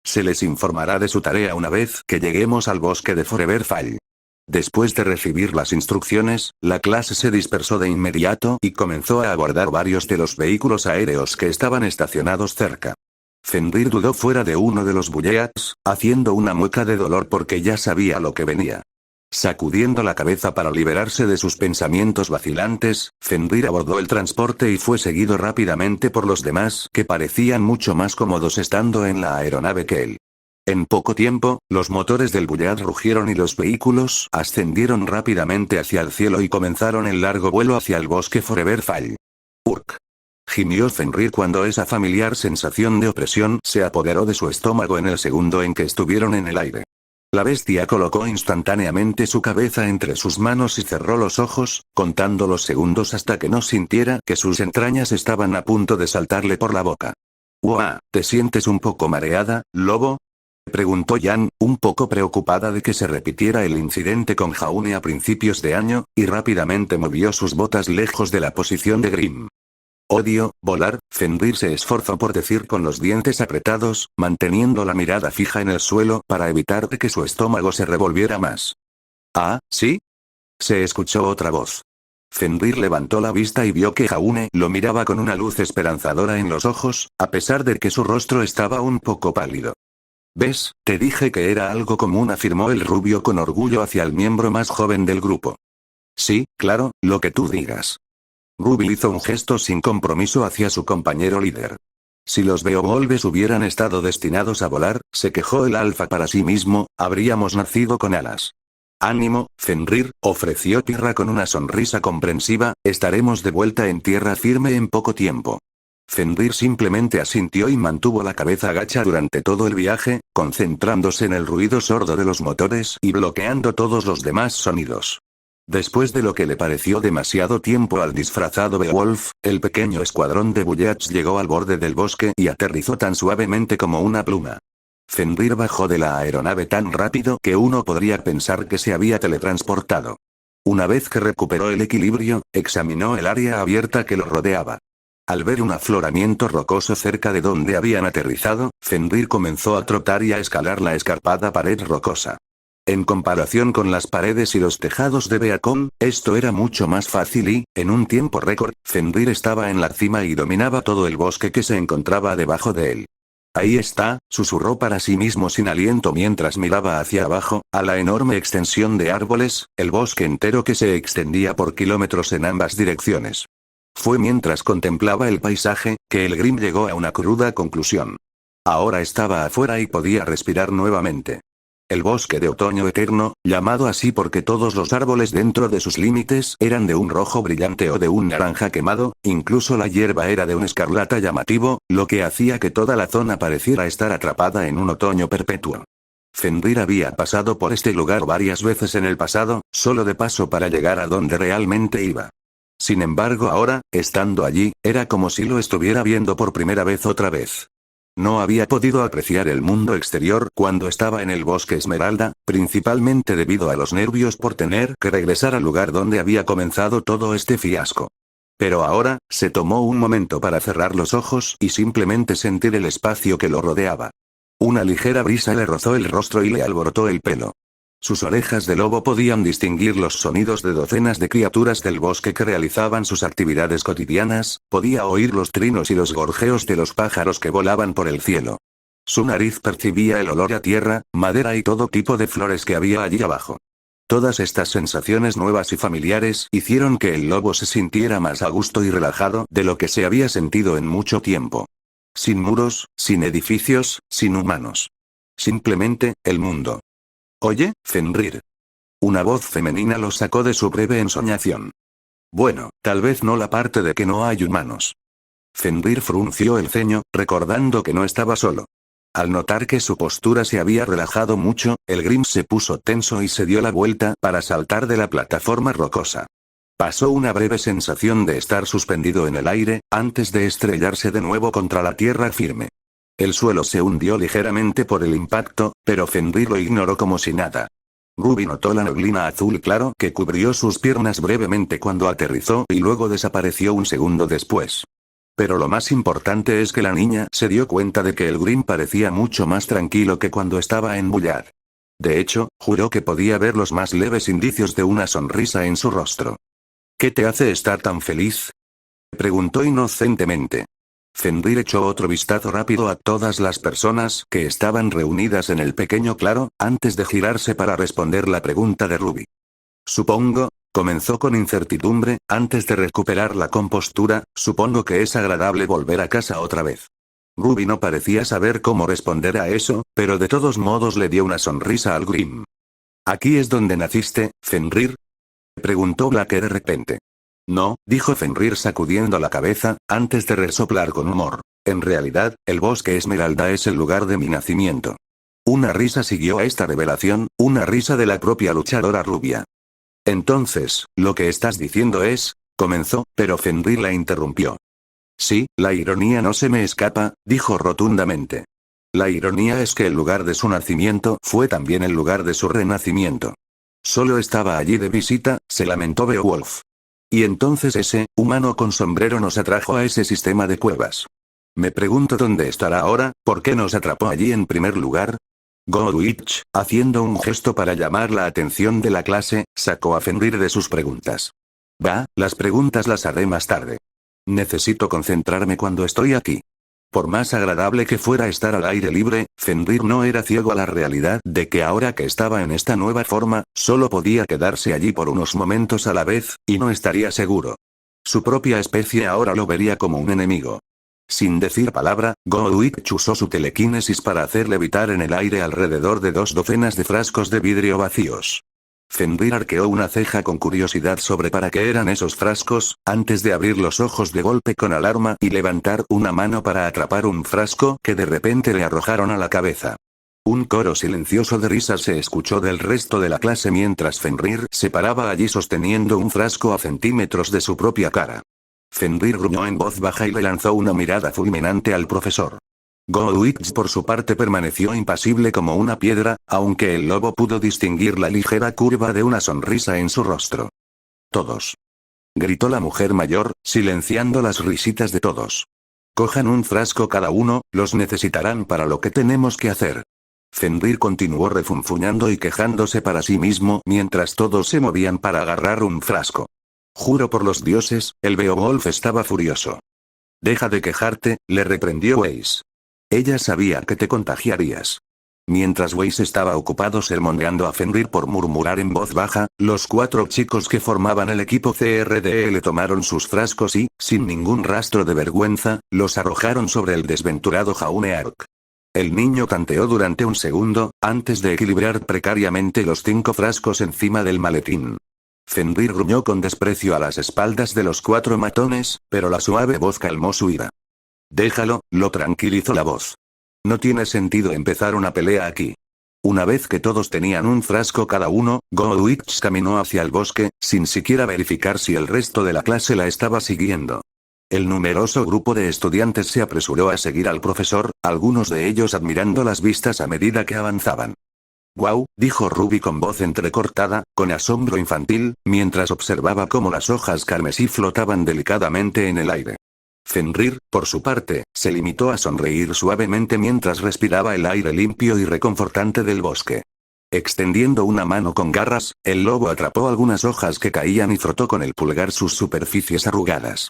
Se les informará de su tarea una vez que lleguemos al bosque de Forever Fall. Después de recibir las instrucciones, la clase se dispersó de inmediato y comenzó a abordar varios de los vehículos aéreos que estaban estacionados cerca. Fenrir dudó fuera de uno de los bullets, haciendo una mueca de dolor porque ya sabía lo que venía. Sacudiendo la cabeza para liberarse de sus pensamientos vacilantes, Fenrir abordó el transporte y fue seguido rápidamente por los demás que parecían mucho más cómodos estando en la aeronave que él. En poco tiempo, los motores del Bullet rugieron y los vehículos ascendieron rápidamente hacia el cielo y comenzaron el largo vuelo hacia el bosque Forever Fall. Urk. Gimió Fenrir cuando esa familiar sensación de opresión se apoderó de su estómago en el segundo en que estuvieron en el aire. La bestia colocó instantáneamente su cabeza entre sus manos y cerró los ojos, contando los segundos hasta que no sintiera que sus entrañas estaban a punto de saltarle por la boca. «Uah, ¿te sientes un poco mareada, lobo?», preguntó Jan, un poco preocupada de que se repitiera el incidente con Jaune a principios de año, y rápidamente movió sus botas lejos de la posición de Grimm. «Odio volar», Fenrir se esforzó por decir con los dientes apretados, manteniendo la mirada fija en el suelo para evitar de que su estómago se revolviera más. «¿Ah, sí?», se escuchó otra voz. Fenrir levantó la vista y vio que Jaune lo miraba con una luz esperanzadora en los ojos, a pesar de que su rostro estaba un poco pálido. «¿Ves? Te dije que era algo común», afirmó el rubio con orgullo hacia el miembro más joven del grupo. «Sí, claro, lo que tú digas». Ruby hizo un gesto sin compromiso hacia su compañero líder. «Si los Beowulfs hubieran estado destinados a volar», se quejó el alfa para sí mismo, «habríamos nacido con alas». «Ánimo, Fenrir», ofreció Pirra con una sonrisa comprensiva, «estaremos de vuelta en tierra firme en poco tiempo». Fenrir simplemente asintió y mantuvo la cabeza agacha durante todo el viaje, concentrándose en el ruido sordo de los motores y bloqueando todos los demás sonidos. Después de lo que le pareció demasiado tiempo al disfrazado Beowulf, el pequeño escuadrón de Bullets llegó al borde del bosque y aterrizó tan suavemente como una pluma. Fenrir bajó de la aeronave tan rápido que uno podría pensar que se había teletransportado. Una vez que recuperó el equilibrio, examinó el área abierta que lo rodeaba. Al ver un afloramiento rocoso cerca de donde habían aterrizado, Fenrir comenzó a trotar y a escalar la escarpada pared rocosa. En comparación con las paredes y los tejados de Beacon, esto era mucho más fácil y, en un tiempo récord, Fenrir estaba en la cima y dominaba todo el bosque que se encontraba debajo de él. «Ahí está», susurró para sí mismo sin aliento mientras miraba hacia abajo, a la enorme extensión de árboles, el bosque entero que se extendía por kilómetros en ambas direcciones. Fue mientras contemplaba el paisaje, que el Grim llegó a una cruda conclusión. Ahora estaba afuera y podía respirar nuevamente. El bosque de otoño eterno, llamado así porque todos los árboles dentro de sus límites eran de un rojo brillante o de un naranja quemado, incluso la hierba era de un escarlata llamativo, lo que hacía que toda la zona pareciera estar atrapada en un otoño perpetuo. Fenrir había pasado por este lugar varias veces en el pasado, solo de paso para llegar a donde realmente iba. Sin embargo ahora, estando allí, era como si lo estuviera viendo por primera vez otra vez. No había podido apreciar el mundo exterior cuando estaba en el bosque Esmeralda, principalmente debido a los nervios por tener que regresar al lugar donde había comenzado todo este fiasco. Pero ahora, se tomó un momento para cerrar los ojos y simplemente sentir el espacio que lo rodeaba. Una ligera brisa le rozó el rostro y le alborotó el pelo. Sus orejas de lobo podían distinguir los sonidos de docenas de criaturas del bosque que realizaban sus actividades cotidianas, podía oír los trinos y los gorjeos de los pájaros que volaban por el cielo. Su nariz percibía el olor a tierra, madera y todo tipo de flores que había allí abajo. Todas estas sensaciones nuevas y familiares hicieron que el lobo se sintiera más a gusto y relajado de lo que se había sentido en mucho tiempo. Sin muros, sin edificios, sin humanos. Simplemente, el mundo. «Oye, Fenrir». Una voz femenina lo sacó de su breve ensoñación. Bueno, tal vez no la parte de que no hay humanos. Fenrir frunció el ceño, recordando que no estaba solo. Al notar que su postura se había relajado mucho, el Grim se puso tenso y se dio la vuelta para saltar de la plataforma rocosa. Pasó una breve sensación de estar suspendido en el aire, antes de estrellarse de nuevo contra la tierra firme. El suelo se hundió ligeramente por el impacto, pero Fenrir lo ignoró como si nada. Ruby notó la neblina azul claro que cubrió sus piernas brevemente cuando aterrizó y luego desapareció un segundo después. Pero lo más importante es que la niña se dio cuenta de que el Grim parecía mucho más tranquilo que cuando estaba en Bullard. De hecho, juró que podía ver los más leves indicios de una sonrisa en su rostro. ¿Qué te hace estar tan feliz?, preguntó inocentemente. Fenrir echó otro vistazo rápido a todas las personas que estaban reunidas en el pequeño claro, antes de girarse para responder la pregunta de Ruby. Supongo, comenzó con incertidumbre, antes de recuperar la compostura, supongo que es agradable volver a casa otra vez. Ruby no parecía saber cómo responder a eso, pero de todos modos le dio una sonrisa al Grim. ¿Aquí es donde naciste, Fenrir?, preguntó Blake de repente. No, dijo Fenrir sacudiendo la cabeza, antes de resoplar con humor. En realidad, el bosque Esmeralda es el lugar de mi nacimiento. Una risa siguió a esta revelación, una risa de la propia luchadora rubia. Entonces, lo que estás diciendo es, comenzó, pero Fenrir la interrumpió. Sí, la ironía no se me escapa, dijo rotundamente. La ironía es que el lugar de su nacimiento fue también el lugar de su renacimiento. Solo estaba allí de visita, se lamentó Beowulf. Y entonces ese humano con sombrero nos atrajo a ese sistema de cuevas. Me pregunto dónde estará ahora, ¿por qué nos atrapó allí en primer lugar? Godwitch, haciendo un gesto para llamar la atención de la clase, sacó a Fenrir de sus preguntas. Va, las preguntas las haré más tarde. Necesito concentrarme cuando estoy aquí. Por más agradable que fuera estar al aire libre, Fenrir no era ciego a la realidad de que ahora que estaba en esta nueva forma, solo podía quedarse allí por unos momentos a la vez, y no estaría seguro. Su propia especie ahora lo vería como un enemigo. Sin decir palabra, Godwitch usó su telequinesis para hacer levitar en el aire alrededor de 2 docenas de frascos de vidrio vacíos. Fenrir arqueó una ceja con curiosidad sobre para qué eran esos frascos, antes de abrir los ojos de golpe con alarma y levantar una mano para atrapar un frasco que de repente le arrojaron a la cabeza. Un coro silencioso de risas se escuchó del resto de la clase mientras Fenrir se paraba allí sosteniendo un frasco a centímetros de su propia cara. Fenrir gruñó en voz baja y le lanzó una mirada fulminante al profesor. Godwitch por su parte permaneció impasible como una piedra, aunque el lobo pudo distinguir la ligera curva de una sonrisa en su rostro. «Todos», gritó la mujer mayor, silenciando las risitas de todos. «Cojan un frasco cada uno, los necesitarán para lo que tenemos que hacer». Fenrir continuó refunfuñando y quejándose para sí mismo mientras todos se movían para agarrar un frasco. «Juro por los dioses», el Beowulf estaba furioso. «Deja de quejarte», le reprendió Weiss. Ella sabía que te contagiarías. Mientras Weiss estaba ocupado sermoneando a Fenrir por murmurar en voz baja, los 4 chicos que formaban el equipo CRDL tomaron sus frascos y, sin ningún rastro de vergüenza, los arrojaron sobre el desventurado Jaune Ark. El niño tanteó durante un segundo, antes de equilibrar precariamente los 5 frascos encima del maletín. Fenrir gruñó con desprecio a las espaldas de los 4 matones, pero la suave voz calmó su ira. Déjalo, lo tranquilizó la voz. No tiene sentido empezar una pelea aquí. Una vez que todos tenían un frasco cada uno, Goodwitch caminó hacia el bosque, sin siquiera verificar si el resto de la clase la estaba siguiendo. El numeroso grupo de estudiantes se apresuró a seguir al profesor, algunos de ellos admirando las vistas a medida que avanzaban. «Guau», dijo Ruby con voz entrecortada, con asombro infantil, mientras observaba cómo las hojas carmesí flotaban delicadamente en el aire. Fenrir, por su parte, se limitó a sonreír suavemente mientras respiraba el aire limpio y reconfortante del bosque. Extendiendo una mano con garras, el lobo atrapó algunas hojas que caían y frotó con el pulgar sus superficies arrugadas.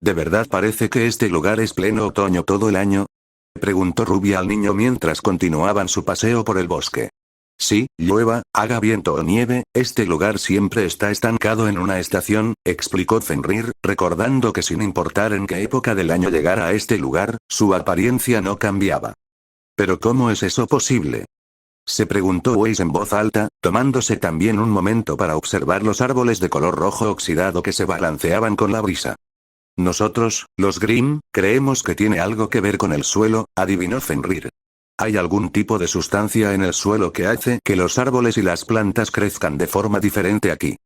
¿De verdad parece que este lugar es pleno otoño todo el año?, preguntó Ruby al niño mientras continuaban su paseo por el bosque. Sí, llueva, haga viento o nieve, este lugar siempre está estancado en una estación, explicó Fenrir, recordando que sin importar en qué época del año llegara a este lugar, su apariencia no cambiaba. ¿Pero cómo es eso posible?, se preguntó Weiss en voz alta, tomándose también un momento para observar los árboles de color rojo oxidado que se balanceaban con la brisa. Nosotros, los Grimm, creemos que tiene algo que ver con el suelo, adivinó Fenrir. ¿Hay algún tipo de sustancia en el suelo que hace que los árboles y las plantas crezcan de forma diferente aquí?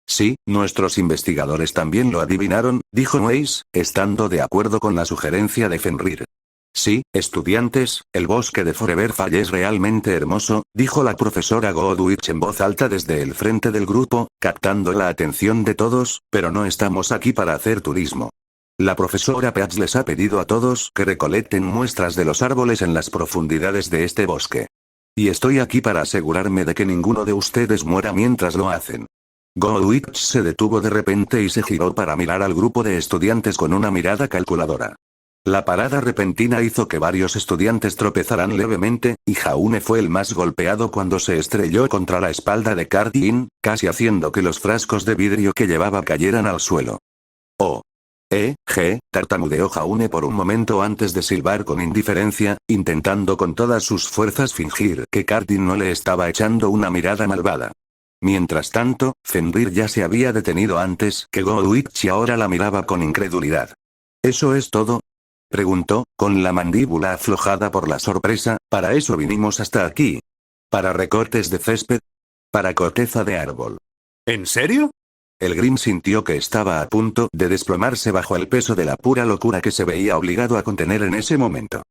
Sí, nuestros investigadores también lo adivinaron, dijo Weiss, estando de acuerdo con la sugerencia de Fenrir. Sí, estudiantes, el bosque de Forever Fall es realmente hermoso, dijo la profesora Goodwitch en voz alta desde el frente del grupo, captando la atención de todos, pero no estamos aquí para hacer turismo. La profesora Peach les ha pedido a todos que recolecten muestras de los árboles en las profundidades de este bosque. Y estoy aquí para asegurarme de que ninguno de ustedes muera mientras lo hacen. Goodwitch se detuvo de repente y se giró para mirar al grupo de estudiantes con una mirada calculadora. La parada repentina hizo que varios estudiantes tropezaran levemente, y Jaune fue el más golpeado cuando se estrelló contra la espalda de Cardin, casi haciendo que los frascos de vidrio que llevaba cayeran al suelo. Oh. Tartamudeó Jaune por un momento antes de silbar con indiferencia, intentando con todas sus fuerzas fingir que Cardin no le estaba echando una mirada malvada. Mientras tanto, Fenrir ya se había detenido antes que Goodwitch y ahora la miraba con incredulidad. ¿Eso es todo?, preguntó, con la mandíbula aflojada por la sorpresa. ¿Para eso vinimos hasta aquí? ¿Para recortes de césped? ¿Para corteza de árbol? ¿En serio? El Grimm sintió que estaba a punto de desplomarse bajo el peso de la pura locura que se veía obligado a contener en ese momento.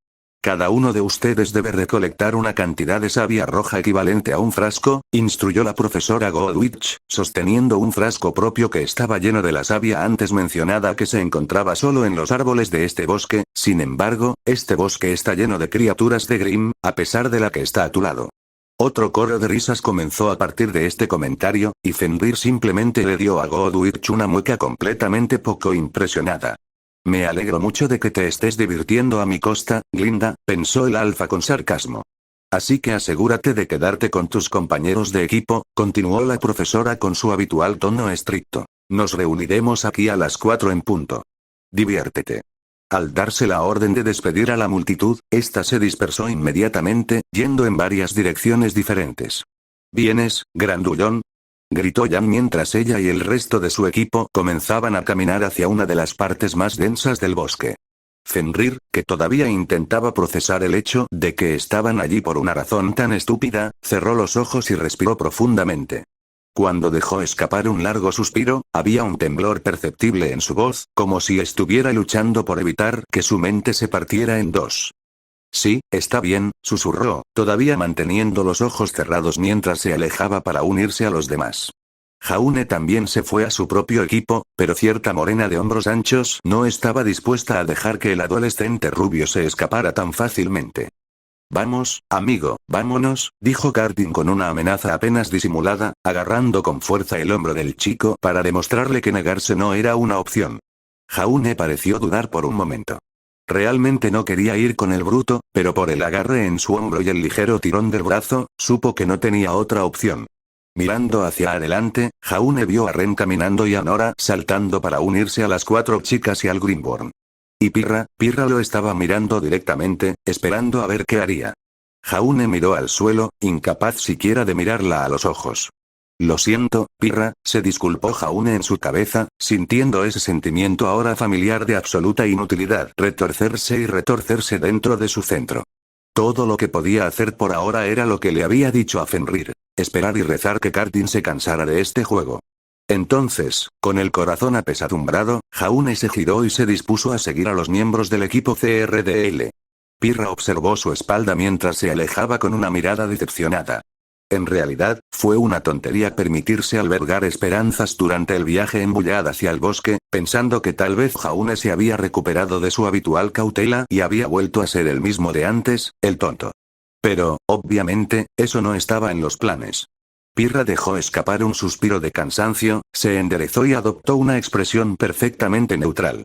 Cada uno de ustedes debe recolectar una cantidad de savia roja equivalente a un frasco, instruyó la profesora Goodwitch, sosteniendo un frasco propio que estaba lleno de la savia antes mencionada que se encontraba solo en los árboles de este bosque. Sin embargo, este bosque está lleno de criaturas de Grimm, a pesar de la que está a tu lado. Otro coro de risas comenzó a partir de este comentario, y Fenrir simplemente le dio a Goodwitch una mueca completamente poco impresionada. Me alegro mucho de que te estés divirtiendo a mi costa, Glinda, pensó el alfa con sarcasmo. Así que asegúrate de quedarte con tus compañeros de equipo, continuó la profesora con su habitual tono estricto. Nos reuniremos aquí a las 4 en punto. Diviértete. Al darse la orden de despedir a la multitud, ésta se dispersó inmediatamente, yendo en varias direcciones diferentes. ¿Vienes, grandullón?, gritó Jan mientras ella y el resto de su equipo comenzaban a caminar hacia una de las partes más densas del bosque. Fenrir, que todavía intentaba procesar el hecho de que estaban allí por una razón tan estúpida, cerró los ojos y respiró profundamente. Cuando dejó escapar un largo suspiro, había un temblor perceptible en su voz, como si estuviera luchando por evitar que su mente se partiera en dos. Sí, está bien, susurró, todavía manteniendo los ojos cerrados mientras se alejaba para unirse a los demás. Jaune también se fue a su propio equipo, pero cierta morena de hombros anchos no estaba dispuesta a dejar que el adolescente rubio se escapara tan fácilmente. Vamos, amigo, vámonos, dijo Cardin con una amenaza apenas disimulada, agarrando con fuerza el hombro del chico para demostrarle que negarse no era una opción. Jaune pareció dudar por un momento. Realmente no quería ir con el bruto, pero por el agarre en su hombro y el ligero tirón del brazo, supo que no tenía otra opción. Mirando hacia adelante, Jaune vio a Ren caminando y a Nora saltando para unirse a las 4 chicas y al Greenborn. Y Pirra lo estaba mirando directamente, esperando a ver qué haría. Jaune miró al suelo, incapaz siquiera de mirarla a los ojos. Lo siento, Pirra, se disculpó Jaune en su cabeza, sintiendo ese sentimiento ahora familiar de absoluta inutilidad, retorcerse y retorcerse dentro de su centro. Todo lo que podía hacer por ahora era lo que le había dicho a Fenrir, esperar y rezar que Kartin se cansara de este juego. Entonces, con el corazón apesadumbrado, Jaune se giró y se dispuso a seguir a los miembros del equipo CRDL. Pirra observó su espalda mientras se alejaba con una mirada decepcionada. En realidad, fue una tontería permitirse albergar esperanzas durante el viaje en Bullad hacia el bosque, pensando que tal vez Jaune se había recuperado de su habitual cautela y había vuelto a ser el mismo de antes, el tonto. Pero, obviamente, eso no estaba en los planes. Pirra dejó escapar un suspiro de cansancio, se enderezó y adoptó una expresión perfectamente neutral.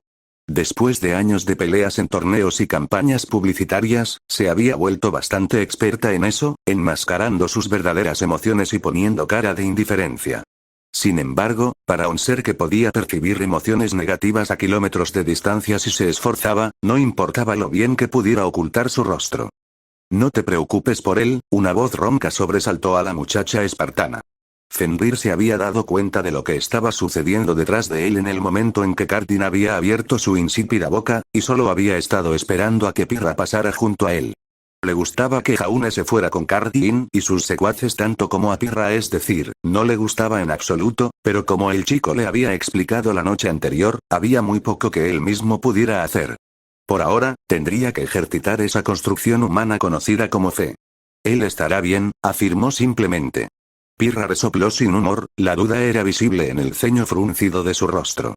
Después de años de peleas en torneos y campañas publicitarias, se había vuelto bastante experta en eso, enmascarando sus verdaderas emociones y poniendo cara de indiferencia. Sin embargo, para un ser que podía percibir emociones negativas a kilómetros de distancia si se esforzaba, no importaba lo bien que pudiera ocultar su rostro. No te preocupes por él, una voz ronca sobresaltó a la muchacha espartana. Fenrir se había dado cuenta de lo que estaba sucediendo detrás de él en el momento en que Kartin había abierto su insípida boca, y solo había estado esperando a que Pirra pasara junto a él. Le gustaba que Jaune se fuera con Kartin y sus secuaces tanto como a Pirra, es decir, no le gustaba en absoluto, pero como el chico le había explicado la noche anterior, había muy poco que él mismo pudiera hacer. Por ahora, tendría que ejercitar esa construcción humana conocida como fe. Él estará bien, afirmó simplemente. Pirra resopló sin humor, la duda era visible en el ceño fruncido de su rostro.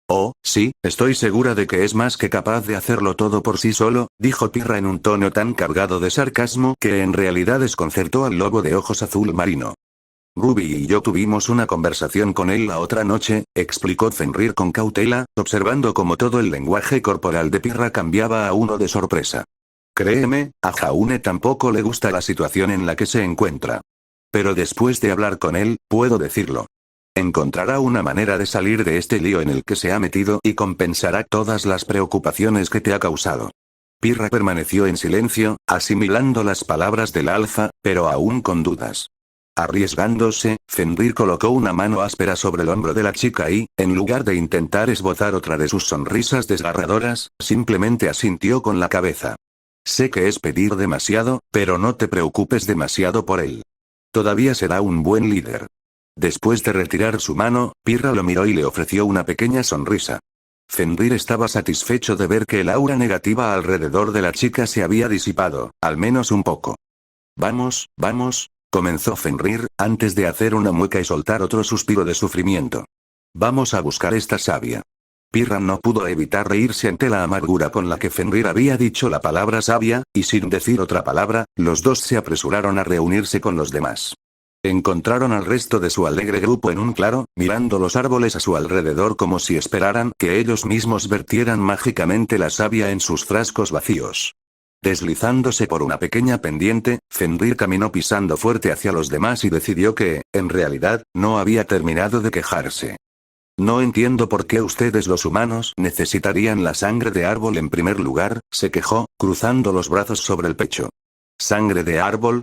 Oh, sí, estoy segura de que es más que capaz de hacerlo todo por sí solo, dijo Pirra en un tono tan cargado de sarcasmo que en realidad desconcertó al lobo de ojos azul marino. Ruby y yo tuvimos una conversación con él la otra noche, explicó Fenrir con cautela, observando cómo todo el lenguaje corporal de Pirra cambiaba a uno de sorpresa. Créeme, a Jaune tampoco le gusta la situación en la que se encuentra. Pero después de hablar con él, puedo decirlo. Encontrará una manera de salir de este lío en el que se ha metido y compensará todas las preocupaciones que te ha causado. Pirra permaneció en silencio, asimilando las palabras del alfa, pero aún con dudas. Arriesgándose, Fenrir colocó una mano áspera sobre el hombro de la chica y, en lugar de intentar esbozar otra de sus sonrisas desgarradoras, simplemente asintió con la cabeza. Sé que es pedir demasiado, pero no te preocupes demasiado por él. Todavía será un buen líder. Después de retirar su mano, Pirra lo miró y le ofreció una pequeña sonrisa. Fenrir estaba satisfecho de ver que el aura negativa alrededor de la chica se había disipado, al menos un poco. Vamos, comenzó Fenrir, antes de hacer una mueca y soltar otro suspiro de sufrimiento. Vamos a buscar esta savia. Pirra no pudo evitar reírse ante la amargura con la que Fenrir había dicho la palabra sabia, y sin decir otra palabra, los dos se apresuraron a reunirse con los demás. Encontraron al resto de su alegre grupo en un claro, mirando los árboles a su alrededor como si esperaran que ellos mismos vertieran mágicamente la savia en sus frascos vacíos. Deslizándose por una pequeña pendiente, Fenrir caminó pisando fuerte hacia los demás y decidió que, en realidad, no había terminado de quejarse. No entiendo por qué ustedes los humanos necesitarían la sangre de árbol en primer lugar, se quejó, cruzando los brazos sobre el pecho. ¿Sangre de árbol?,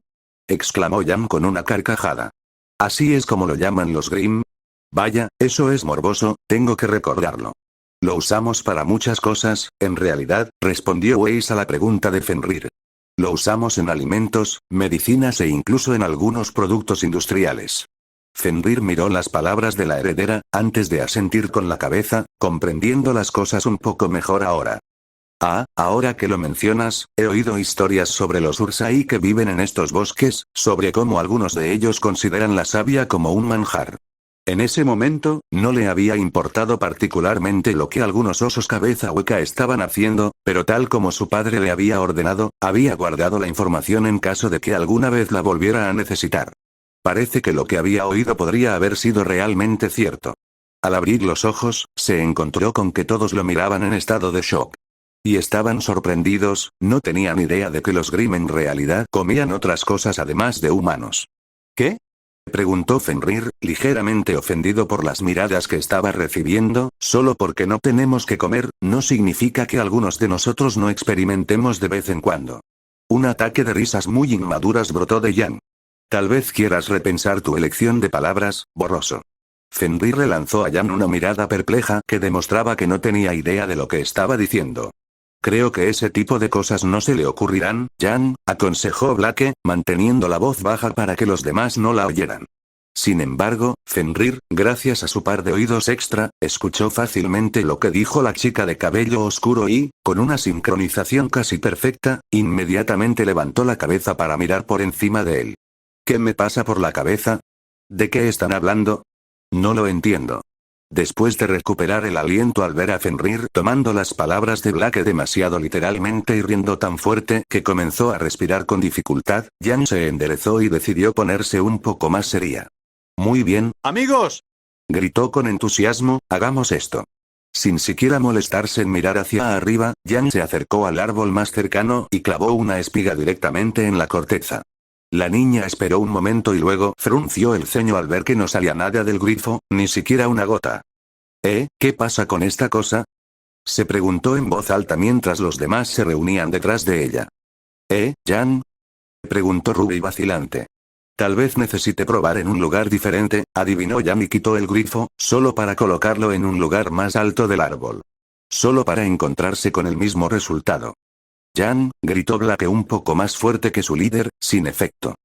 exclamó Jan con una carcajada. ¿Así es como lo llaman los Grimm? Vaya, eso es morboso, tengo que recordarlo. Lo usamos para muchas cosas, en realidad, respondió Weiss a la pregunta de Fenrir. Lo usamos en alimentos, medicinas e incluso en algunos productos industriales. Fenrir miró las palabras de la heredera, antes de asentir con la cabeza, comprendiendo las cosas un poco mejor ahora. Ah, ahora que lo mencionas, he oído historias sobre los Ursai que viven en estos bosques, sobre cómo algunos de ellos consideran la savia como un manjar. En ese momento, no le había importado particularmente lo que algunos osos cabeza hueca estaban haciendo, pero tal como su padre le había ordenado, había guardado la información en caso de que alguna vez la volviera a necesitar. Parece que lo que había oído podría haber sido realmente cierto. Al abrir los ojos, se encontró con que todos lo miraban en estado de shock. Y estaban sorprendidos, no tenían idea de que los Grimm en realidad comían otras cosas además de humanos. ¿Qué? Preguntó Fenrir, ligeramente ofendido por las miradas que estaba recibiendo. Solo porque no tenemos que comer, no significa que algunos de nosotros no experimentemos de vez en cuando. Un ataque de risas muy inmaduras brotó de Jan. Tal vez quieras repensar tu elección de palabras, borroso. Fenrir le lanzó a Jan una mirada perpleja que demostraba que no tenía idea de lo que estaba diciendo. Creo que ese tipo de cosas no se le ocurrirán, Jan, aconsejó Blake, manteniendo la voz baja para que los demás no la oyeran. Sin embargo, Fenrir, gracias a su par de oídos extra, escuchó fácilmente lo que dijo la chica de cabello oscuro y, con una sincronización casi perfecta, inmediatamente levantó la cabeza para mirar por encima de él. ¿Qué me pasa por la cabeza? ¿De qué están hablando? No lo entiendo. Después de recuperar el aliento al ver a Fenrir tomando las palabras de Blake demasiado literalmente y riendo tan fuerte que comenzó a respirar con dificultad, Jan se enderezó y decidió ponerse un poco más seria. Muy bien. ¡Amigos! Gritó con entusiasmo, hagamos esto. Sin siquiera molestarse en mirar hacia arriba, Jan se acercó al árbol más cercano y clavó una espiga directamente en la corteza. La niña esperó un momento y luego frunció el ceño al ver que no salía nada del grifo, ni siquiera una gota. ¿Qué pasa con esta cosa? Se preguntó en voz alta mientras los demás se reunían detrás de ella. Jan? Preguntó Ruby vacilante. Tal vez necesite probar en un lugar diferente, adivinó Jan y quitó el grifo, solo para colocarlo en un lugar más alto del árbol. Solo para encontrarse con el mismo resultado. Jan, gritó Blake un poco más fuerte que su líder, sin efecto.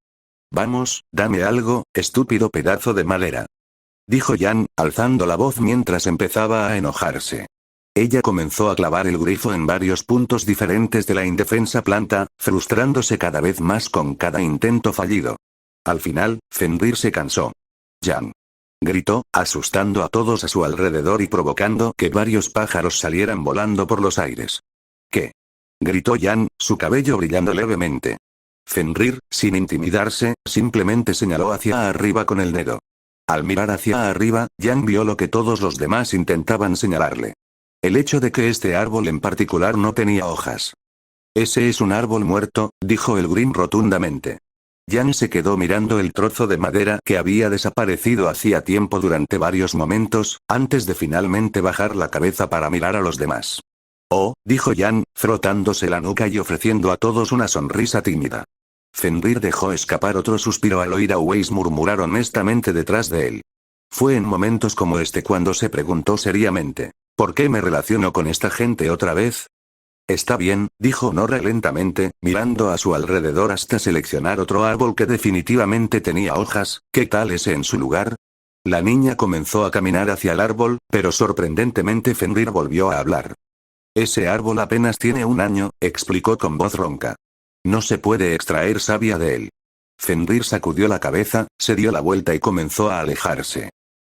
Vamos, dame algo, estúpido pedazo de madera. Dijo Jan, alzando la voz mientras empezaba a enojarse. Ella comenzó a clavar el grifo en varios puntos diferentes de la indefensa planta, frustrándose cada vez más con cada intento fallido. Al final, Fenrir se cansó. Jan. Gritó, asustando a todos a su alrededor y provocando que varios pájaros salieran volando por los aires. ¿Qué? Gritó Jan, su cabello brillando levemente. Fenrir, sin intimidarse, simplemente señaló hacia arriba con el dedo. Al mirar hacia arriba, Jan vio lo que todos los demás intentaban señalarle. El hecho de que este árbol en particular no tenía hojas. Ese es un árbol muerto, dijo el Grimm rotundamente. Jan se quedó mirando el trozo de madera que había desaparecido hacía tiempo durante varios momentos, antes de finalmente bajar la cabeza para mirar a los demás. Oh, dijo Jan, frotándose la nuca y ofreciendo a todos una sonrisa tímida. Fenrir dejó escapar otro suspiro al oír a Weiss murmurar honestamente detrás de él. Fue en momentos como este cuando se preguntó seriamente, ¿por qué me relaciono con esta gente otra vez? Está bien, dijo Nora lentamente, mirando a su alrededor hasta seleccionar otro árbol que definitivamente tenía hojas. ¿Qué tal ese en su lugar? La niña comenzó a caminar hacia el árbol, pero sorprendentemente Fenrir volvió a hablar. Ese árbol apenas tiene un año, explicó con voz ronca. No se puede extraer savia de él. Fenrir sacudió la cabeza, se dio la vuelta y comenzó a alejarse.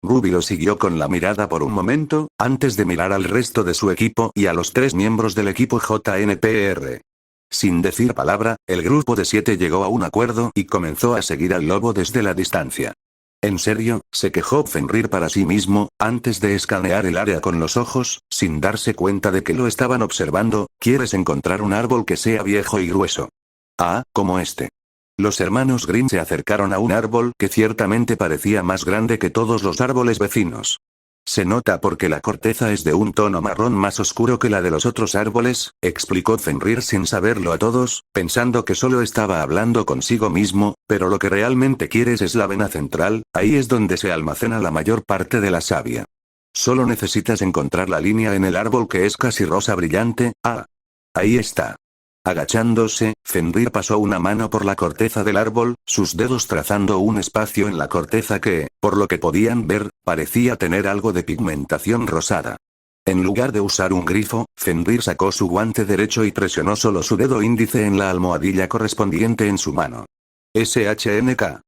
Ruby lo siguió con la mirada por un momento, antes de mirar al resto de su equipo y a los 3 miembros del equipo JNPR. Sin decir palabra, el grupo de 7 llegó a un acuerdo y comenzó a seguir al lobo desde la distancia. ¿En serio?, se quejó Fenrir para sí mismo, antes de escanear el área con los ojos, sin darse cuenta de que lo estaban observando. ¿Quieres encontrar un árbol que sea viejo y grueso? Ah, como este. Los hermanos Grimm se acercaron a un árbol que ciertamente parecía más grande que todos los árboles vecinos. Se nota porque la corteza es de un tono marrón más oscuro que la de los otros árboles, explicó Fenrir sin saberlo a todos, pensando que solo estaba hablando consigo mismo, pero lo que realmente quieres es la vena central, ahí es donde se almacena la mayor parte de la savia. Solo necesitas encontrar la línea en el árbol que es casi rosa brillante. Ah. Ahí está. Agachándose, Fenrir pasó una mano por la corteza del árbol, sus dedos trazando un espacio en la corteza que, por lo que podían ver, parecía tener algo de pigmentación rosada. En lugar de usar un grifo, Fenrir sacó su guante derecho y presionó solo su dedo índice en la almohadilla correspondiente en su mano. SHNK.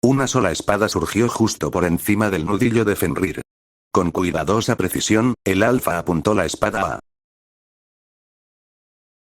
Una sola espada surgió justo por encima del nudillo de Fenrir. Con cuidadosa precisión, el alfa apuntó la espada a